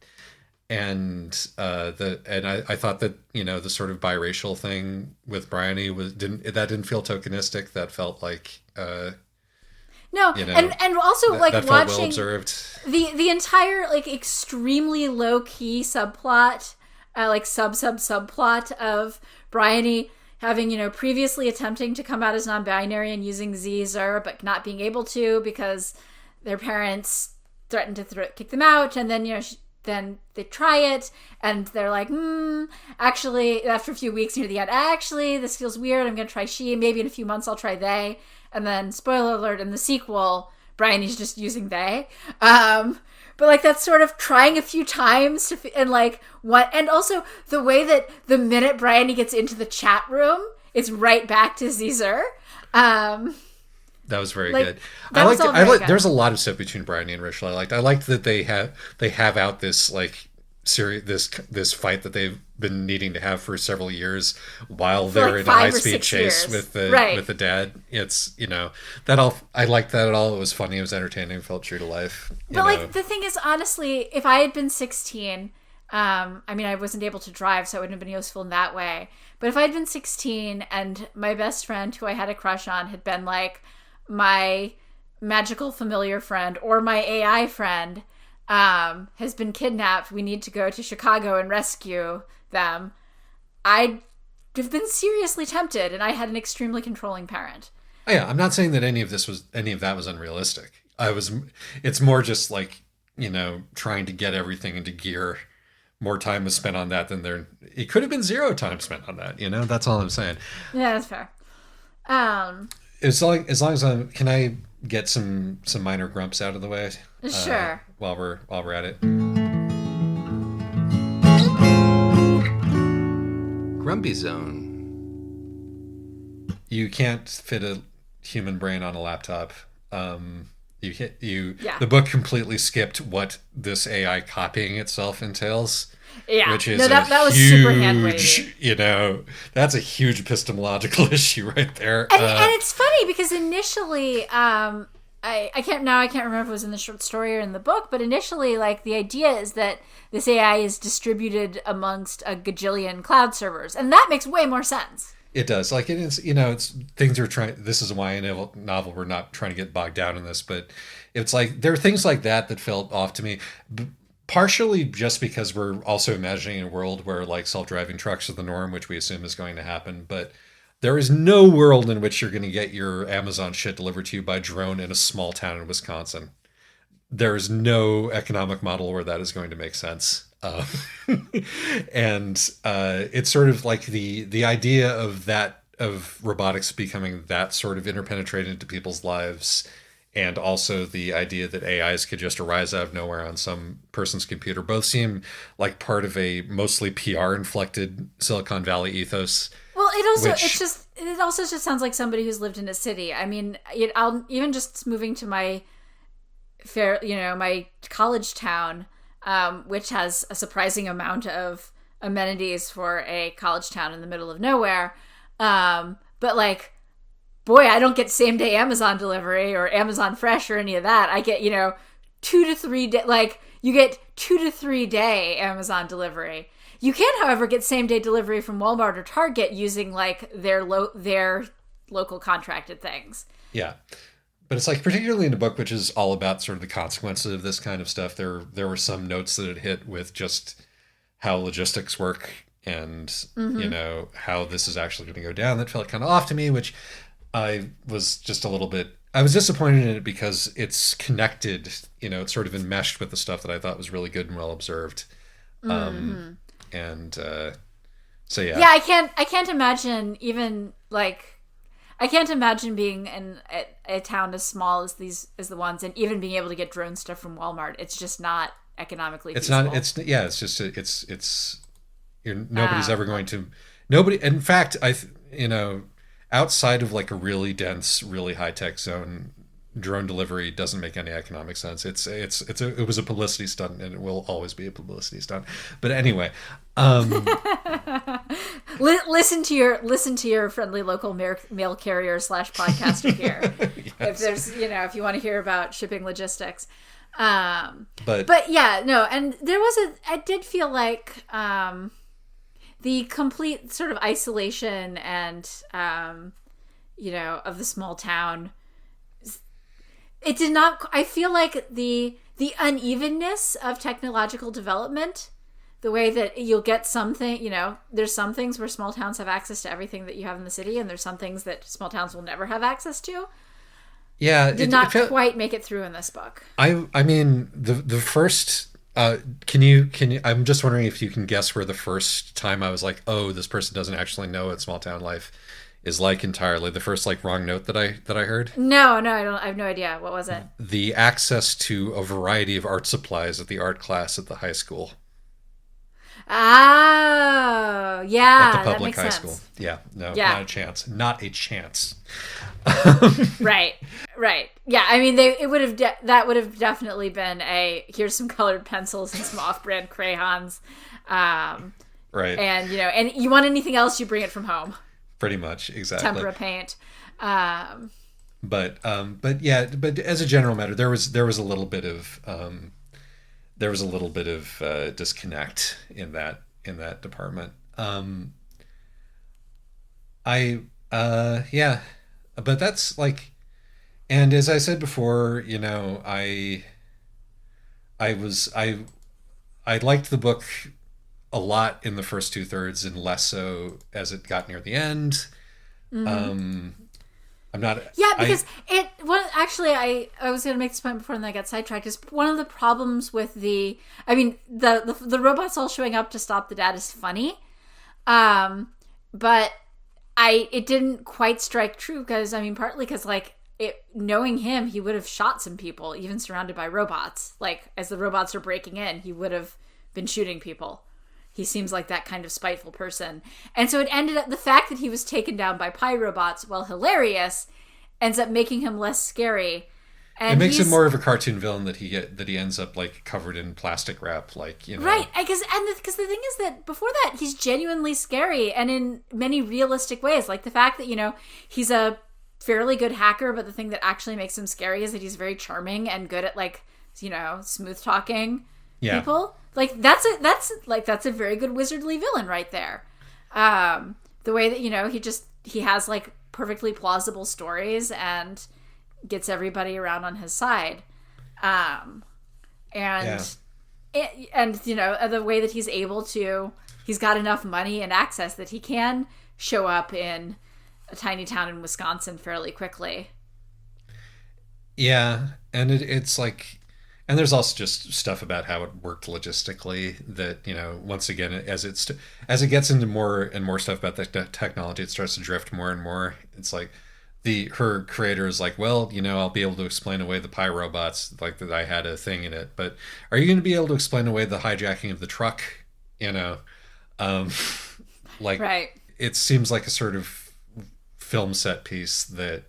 And I thought that the sort of biracial thing with Bryony didn't feel tokenistic. That felt like No, and also like that felt well watching observed. the entire like extremely low key subplot, like subplot of Bryony having previously attempting to come out as non-binary and using Zer, but not being able to because their parents threatened to kick them out, and then then they try it, and they're like, actually, after a few weeks near the end, actually, this feels weird. I'm going to try she. Maybe in a few months I'll try they. And then, spoiler alert, in the sequel, Bryony's just using they. But like that's sort of trying a few times and also the way that the minute Bryony gets into the chat room, it's right back to Zer. That was very good. There's a lot of stuff between Bryony and Rachel. I liked that they have out this like this fight that they've been needing to have for several years while they're in a high-speed chase with the dad. It's I liked that at all. It was funny, it was entertaining, felt true to life. But like the thing is, honestly, if I had been 16, I mean I wasn't able to drive, so it wouldn't have been useful in that way. But if I had been 16 and my best friend who I had a crush on had been like my magical familiar friend or my AI friend has been kidnapped, we need to go to Chicago and rescue them, I'd have been seriously tempted, and I had an extremely controlling parent. Oh, yeah, I'm not saying that any of that was unrealistic. It's more just like, trying to get everything into gear. More time was spent on that than it could have been zero time spent on that, that's all I'm saying. Yeah, that's fair. As long as can I get some minor grumps out of the way? Sure. While we're at it. Grumpy Zone. You can't fit a human brain on a laptop. The book completely skipped what this AI copying itself entails. Yeah, which is that was super hand-wavy. That's a huge epistemological issue right there. And it's funny because initially, I can't remember if it was in the short story or in the book, but initially, like the idea is that this AI is distributed amongst a gajillion cloud servers, and that makes way more sense. It does. Like it is, it's things are trying. This is a YA novel. We're not trying to get bogged down in this, but it's like there are things like that felt off to me. Partially just because we're also imagining a world where like self-driving trucks are the norm, which we assume is going to happen. But there is no world in which you're going to get your Amazon shit delivered to you by drone in a small town in Wisconsin. There is no economic model where that is going to make sense. And it's sort of like the idea of robotics becoming that sort of interpenetrated into people's lives, and also the idea that AIs could just arise out of nowhere on some person's computer, both seem like part of a mostly PR-inflected Silicon Valley ethos. Well, it also just sounds like somebody who's lived in a city. I mean, I'll even just moving to my my college town, which has a surprising amount of amenities for a college town in the middle of nowhere. But like, boy, I don't get same day Amazon delivery or Amazon Fresh or any of that. I get, 2 to 3 day, like you get 2 to 3 day Amazon delivery. You can, however, get same day delivery from Walmart or Target using like their local contracted things. Yeah. But it's like, particularly in the book, which is all about sort of the consequences of this kind of stuff, there were some notes that it hit with just how logistics work and, how this is actually going to go down that felt kind of off to me, which I was just I was disappointed in it because it's connected, it's sort of enmeshed with the stuff that I thought was really good and well observed. So yeah. Yeah, I can't imagine even like, I can't imagine being in a town as small as the ones, and even being able to get drone stuff from Walmart. It's just not economically feasible. Nobody's ever going to. Nobody. In fact, outside of like a really dense, really high tech zone, drone delivery doesn't make any economic sense. It was a publicity stunt, and it will always be a publicity stunt. But anyway, listen to your friendly local mail carrier / podcaster here. If there's if you want to hear about shipping logistics. But yeah, no, and I did feel like the complete sort of isolation and of the small town. It did not. I feel like the unevenness of technological development, the way that you'll get something, there's some things where small towns have access to everything that you have in the city, and there's some things that small towns will never have access to. Yeah, did not quite make it through in this book. I mean the first. Can you? I'm just wondering if you can guess where the first time I was like, oh, this person doesn't actually know what small town life is like entirely. The first like wrong note that I heard. No, I don't. I have no idea. What was it? The access to a variety of art supplies at the art class at the high school. Oh, yeah, at the public that makes high sense. school. Yeah, no, Yeah. not a chance. Not a chance. Right. Yeah, I mean, that would have definitely been here's some colored pencils and some off-brand crayons, right. And and you want anything else, you bring it from home. Pretty much, exactly. Tempera paint. But as a general matter, there was a little bit of disconnect in that department. But that's like, and as I said before, I liked the book a lot in the first 2/3 and less so as it got near the end. Mm-hmm. I'm not. Yeah, because I was going to make this point before, and then I got sidetracked. Is one of the problems with the robots all showing up to stop the dad is funny, but it didn't quite strike true because partly because knowing him, he would have shot some people even surrounded by robots. Like as the robots are breaking in, he would have been shooting people. He seems like that kind of spiteful person. And so it ended up, the fact that he was taken down by pie robots, while hilarious, ends up making him less scary. And it makes him more of a cartoon villain that he ends up like covered in plastic wrap, Right, because the thing is that before that he's genuinely scary, and in many realistic ways, like the fact that he's a fairly good hacker, but the thing that actually makes him scary is that he's very charming and good at smooth talking people. Like that's a very good wizardly villain right there. The way that he has like perfectly plausible stories and gets everybody around on his side, and the way that he's got enough money and access that he can show up in a tiny town in Wisconsin fairly quickly. Yeah, and it's like. And there's also just stuff about how it worked logistically that, once again, as it gets into more and more stuff about the technology, it starts to drift more and more. It's like her creator is like, well, I'll be able to explain away the pie robots, like that I had a thing in it. But are you going to be able to explain away the hijacking of the truck? Right. It seems like a sort of film set piece that...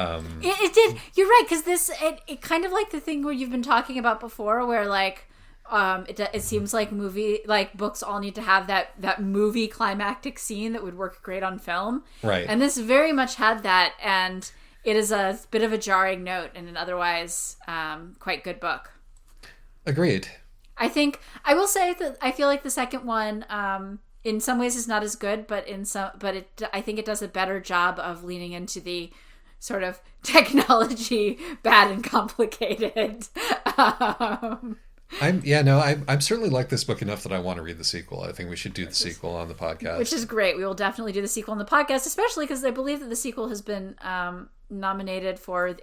It did. You're right, because it kind of like the thing where you've been talking about before, where it seems like books all need to have that movie climactic scene that would work great on film, right? And this very much had that, and it is a bit of a jarring note in an otherwise quite good book. Agreed. I will say that I feel like the second one, in some ways, is not as good, but I think it does a better job of leaning into the sort of technology bad and complicated. I'm certainly like this book enough that I want to read the sequel. I think we should do the sequel on the podcast. Which is great. We will definitely do the sequel on the podcast, especially because I believe that the sequel has been nominated for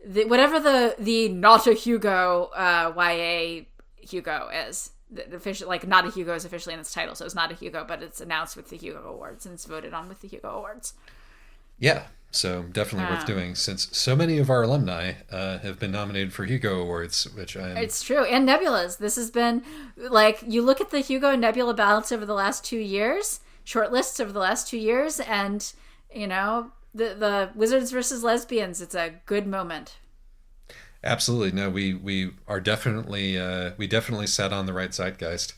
whatever the not a Hugo YA Hugo is. The official, not a Hugo is officially in its title, so it's not a Hugo, but it's announced with the Hugo Awards and it's voted on with the Hugo Awards. Yeah. So definitely worth doing, since so many of our alumni have been nominated for Hugo Awards, which It's true. And Nebulas. This has been, you look at the Hugo and Nebula balance over the last 2 years, shortlists over the last 2 years, and the Wizards versus Lesbians. It's a good moment. Absolutely. No, we are definitely we definitely sat on the right zeitgeist.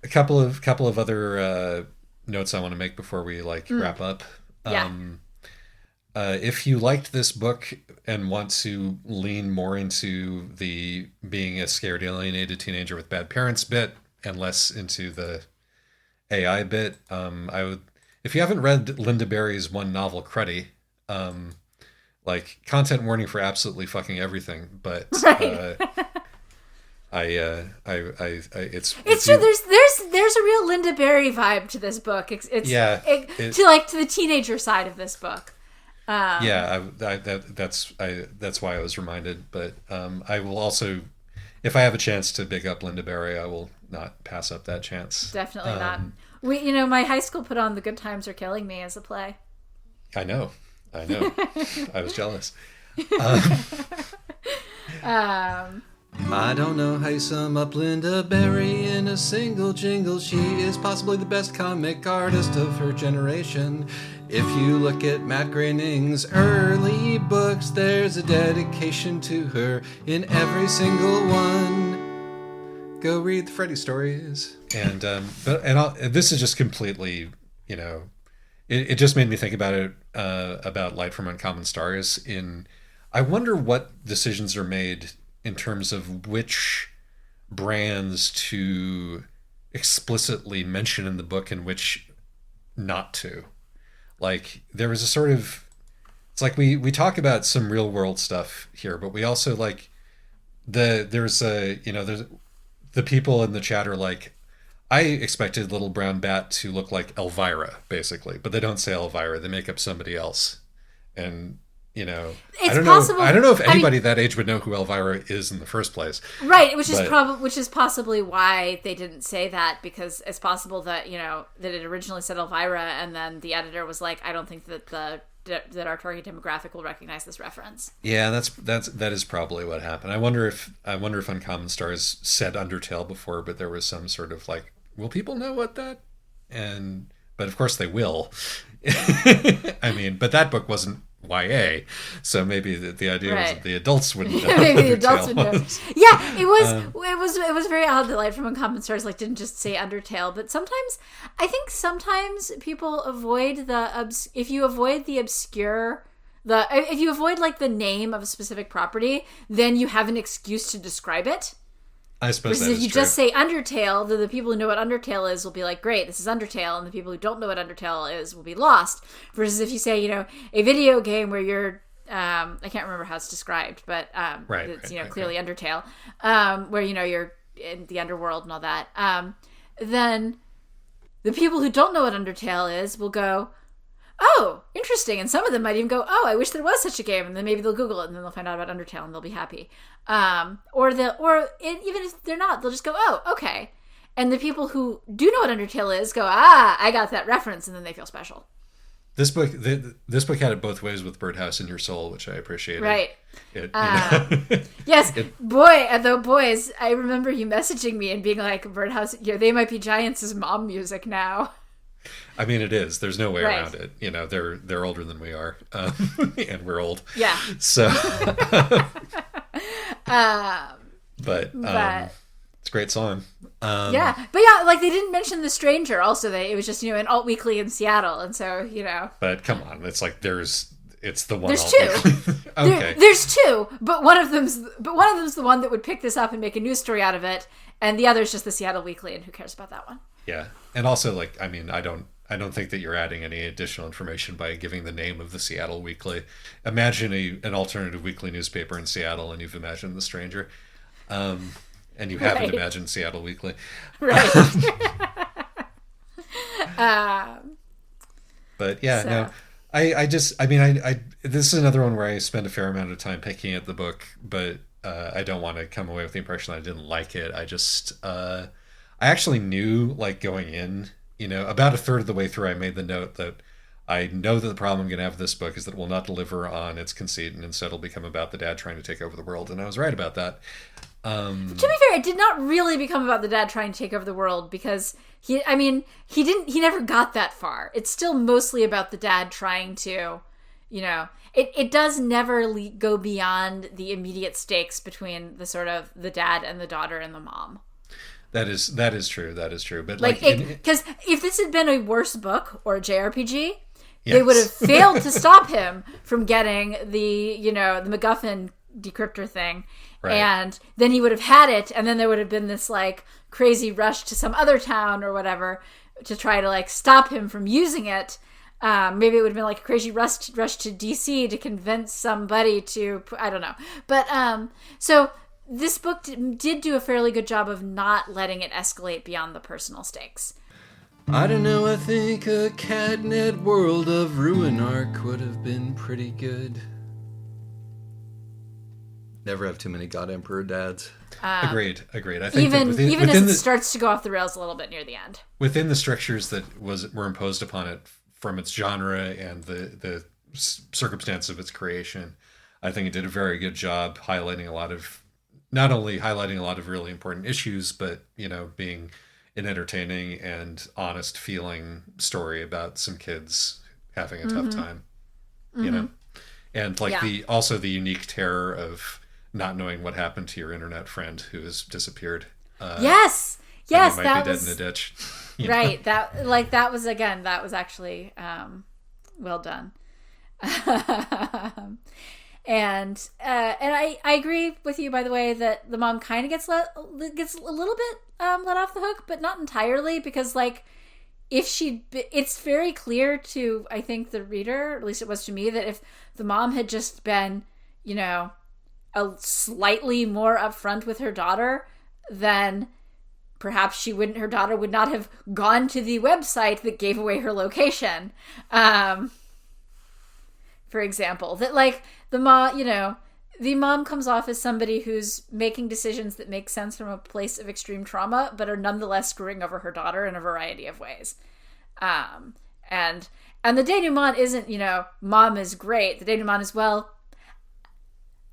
A couple of other notes I want to make before we wrap up. If you liked this book and want to lean more into the being a scared, alienated teenager with bad parents bit and less into the AI bit, I would. If you haven't read Linda Berry's one novel, Cruddy, content warning for absolutely fucking everything, but right. It's true. There's a real Linda Berry vibe to this book. To the teenager side of this book. That's why I was reminded. But I will also, if I have a chance to big up Linda Berry, I will not pass up that chance. Definitely not. My high school put on The Good Times Are Killing Me as a play. I know. I was jealous. I don't know how you sum up Linda Berry in a single jingle. She is possibly the best comic artist of her generation. If you look at Matt Groening's early books, there's a dedication to her in every single one. Go read the Freddy stories. And this is just completely, it just made me think about it, about Light from Uncommon Stars. I wonder what decisions are made in terms of which brands to explicitly mention in the book and which not to. There was a sort of, it's like we talk about some real world stuff here, but we also there's the people in the chat are like, I expected Little Brown Bat to look like Elvira, basically, but they don't say Elvira. They make up somebody else. And, I don't know if anybody that age would know who Elvira is in the first place. Right, which is possibly why they didn't say that, because it's possible that, that it originally said Elvira, and then the editor was like, I don't think that that our target demographic will recognize this reference. Yeah, that is probably what happened. I wonder if Uncommon Stars said Undertale before, but there was some sort of will people know what that? But of course they will. I mean, but that book wasn't YA, so maybe the idea was that the adults wouldn't know. Maybe the adults would know. Yeah, it was very odd that Light from Uncommon Stars didn't just say Undertale, but sometimes people avoid if you avoid the name of a specific property, then you have an excuse to describe it. I suppose that is true. If you true. just say Undertale, then the people who know what Undertale is will be like, great, this is Undertale, and the people who don't know what Undertale is will be lost. Versus if you say, a video game where you're, I can't remember how it's described, but it's clearly Undertale, where you're in the underworld and all that. Then the people who don't know what Undertale is will go, oh, interesting. And some of them might even go, oh, I wish there was such a game. And then maybe they'll Google it and then they'll find out about Undertale and they'll be happy. Even if they're not, they'll just go, oh, okay. And the people who do know what Undertale is go, I got that reference. And then they feel special. This book had it both ways with Birdhouse in Your Soul, which I appreciated. Right. Yes. Boys, I remember you messaging me and being like, Birdhouse, They Might Be Giants is mom music now. I mean, it is. There's no way around it. They're older than we are, and we're old. Yeah. So, but it's a great song. But they didn't mention The Stranger. Also, it was just an alt weekly in Seattle, and so But come on, it's it's the one. There's two. Okay. There's two, but one of them's the one that would pick this up and make a news story out of it, and the other's just the Seattle Weekly, and who cares about that one? Yeah, and also I don't think that you're adding any additional information by giving the name of the Seattle Weekly. Imagine an alternative weekly newspaper in Seattle, and you've imagined The Stranger, and you haven't imagined Seattle Weekly, right? But yeah, no, I this is another one where I spend a fair amount of time picking at the book, but I don't want to come away with the impression that I didn't like it. I actually knew, going in, about a third of the way through, I made the note that I know that the problem I'm going to have with this book is that it will not deliver on its conceit, and instead it'll become about the dad trying to take over the world. And I was right about that. To be fair, it did not really become about the dad trying to take over the world because he never got that far. It's still mostly about the dad trying to, it does never go beyond the immediate stakes between the sort of the dad and the daughter and the mom. That is true. That is true. But because if this had been a worse book or a JRPG, they would have failed to stop him from getting the MacGuffin decryptor thing. Right. And then he would have had it, and then there would have been this like crazy rush to some other town or whatever to try to like stop him from using it. Maybe it would have been like a crazy rush to DC to convince somebody to, I don't know. But so this book did do a fairly good job of not letting it escalate beyond the personal stakes. I don't know, I think a Catnet World of Ruin arc would have been pretty good. Never have too many God Emperor dads. Agreed. I think even as it starts to go off the rails a little bit near the end. Within the strictures that were imposed upon it from its genre and the circumstance of its creation, I think it did a very good job highlighting not only highlighting a lot of really important issues, but being an entertaining and honest feeling story about some kids having a tough time. And like the unique terror of not knowing what happened to your internet friend who has disappeared. Yes, that might be dead in a ditch. Right. That was actually well done. And I agree with you, by the way, that the mom kind of gets a little bit let off the hook, but not entirely, because like it's very clear to, I think, the reader, at least it was to me, that if the mom had just been, a slightly more upfront with her daughter, then perhaps her daughter would not have gone to the website that gave away her location. For example, that like the mom comes off as somebody who's making decisions that make sense from a place of extreme trauma, but are nonetheless screwing over her daughter in a variety of ways. And the denouement isn't, mom is great. The denouement is, well,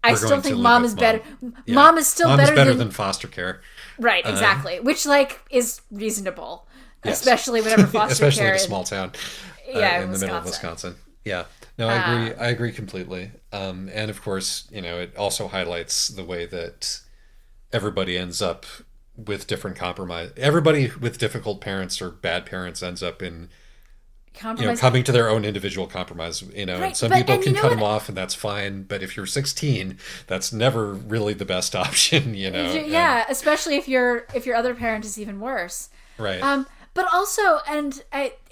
I still think mom is better. Yeah. Mom is still better than foster care. Right, exactly. Which like is reasonable, yes. Especially whenever foster care, in a small town, in the middle of Wisconsin. Yeah, no, I agree completely. And of course, it also highlights the way that everybody ends up with different compromise. Everybody with difficult parents or bad parents ends up in coming to their own individual compromise. Right, and some people can cut them off, and that's fine. But if you're 16, that's never really the best option. Yeah, especially if your other parent is even worse. Right. But also, and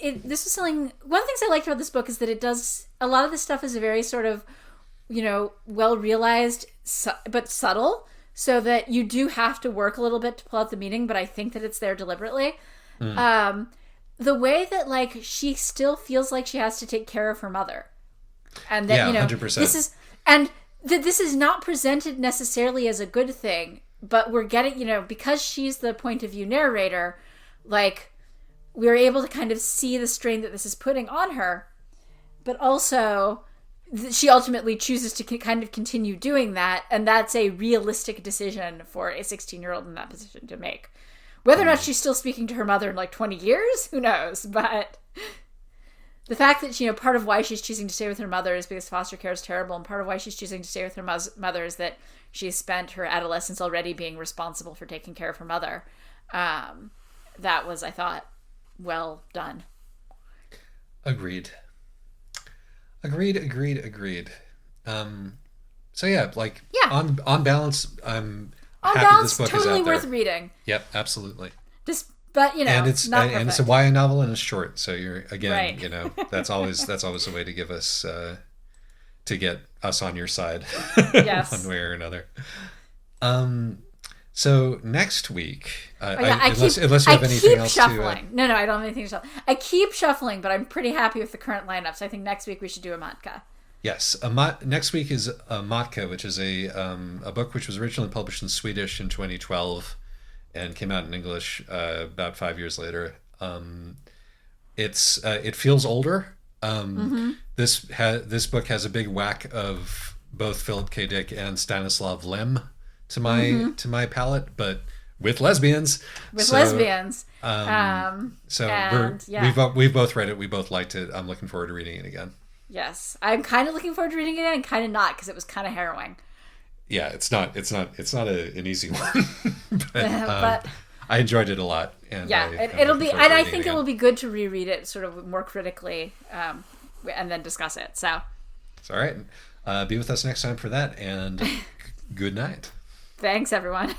this was something. One of the things I liked about this book is that it does a lot of this stuff is very sort of, well realized, but subtle, so that you do have to work a little bit to pull out the meaning. But I think that it's there deliberately. The way that like she still feels like she has to take care of her mother, and that 100%. This is not presented necessarily as a good thing, but we're getting because she's the point of view narrator, like we're able to kind of see the strain that this is putting on her, but also she ultimately chooses to kind of continue doing that, and that's a realistic decision for a 16-year-old in that position to make. Whether or not she's still speaking to her mother in like 20 years, who knows? But the fact that, part of why she's choosing to stay with her mother is because foster care is terrible, and part of why she's choosing to stay with her mother is that she spent her adolescence already being responsible for taking care of her mother. That was, I thought, well done. Agreed. So yeah, on balance, I'm happy this book totally is out there. Worth reading. Yep, absolutely. But and it's not it's a YA novel and it's short, so you're again, right. that's always a way to give us to get us on your side, yes. one way or another. So next week, unless you have anything else shuffling. No, I don't have anything to shuffle. I keep shuffling, but I'm pretty happy with the current lineup. So I think next week we should do a Matka. Yes, next week is Matka, which is a book which was originally published in Swedish in 2012 and came out in English about 5 years later. It feels older. This book has a big whack of both Philip K. Dick and Stanislav Lem to my palate, but with lesbians. With lesbians. So and, yeah. we've both read it. We both liked it. I'm looking forward to reading it again. Yes, I'm kind of looking forward to reading it again, and kind of not, because it was kind of harrowing. Yeah, it's not an easy one, but I enjoyed it a lot. And yeah, it'll be, and I think it will be good to reread it sort of more critically, and then discuss it. So it's all right. Be with us next time for that, and good night. Thanks, everyone.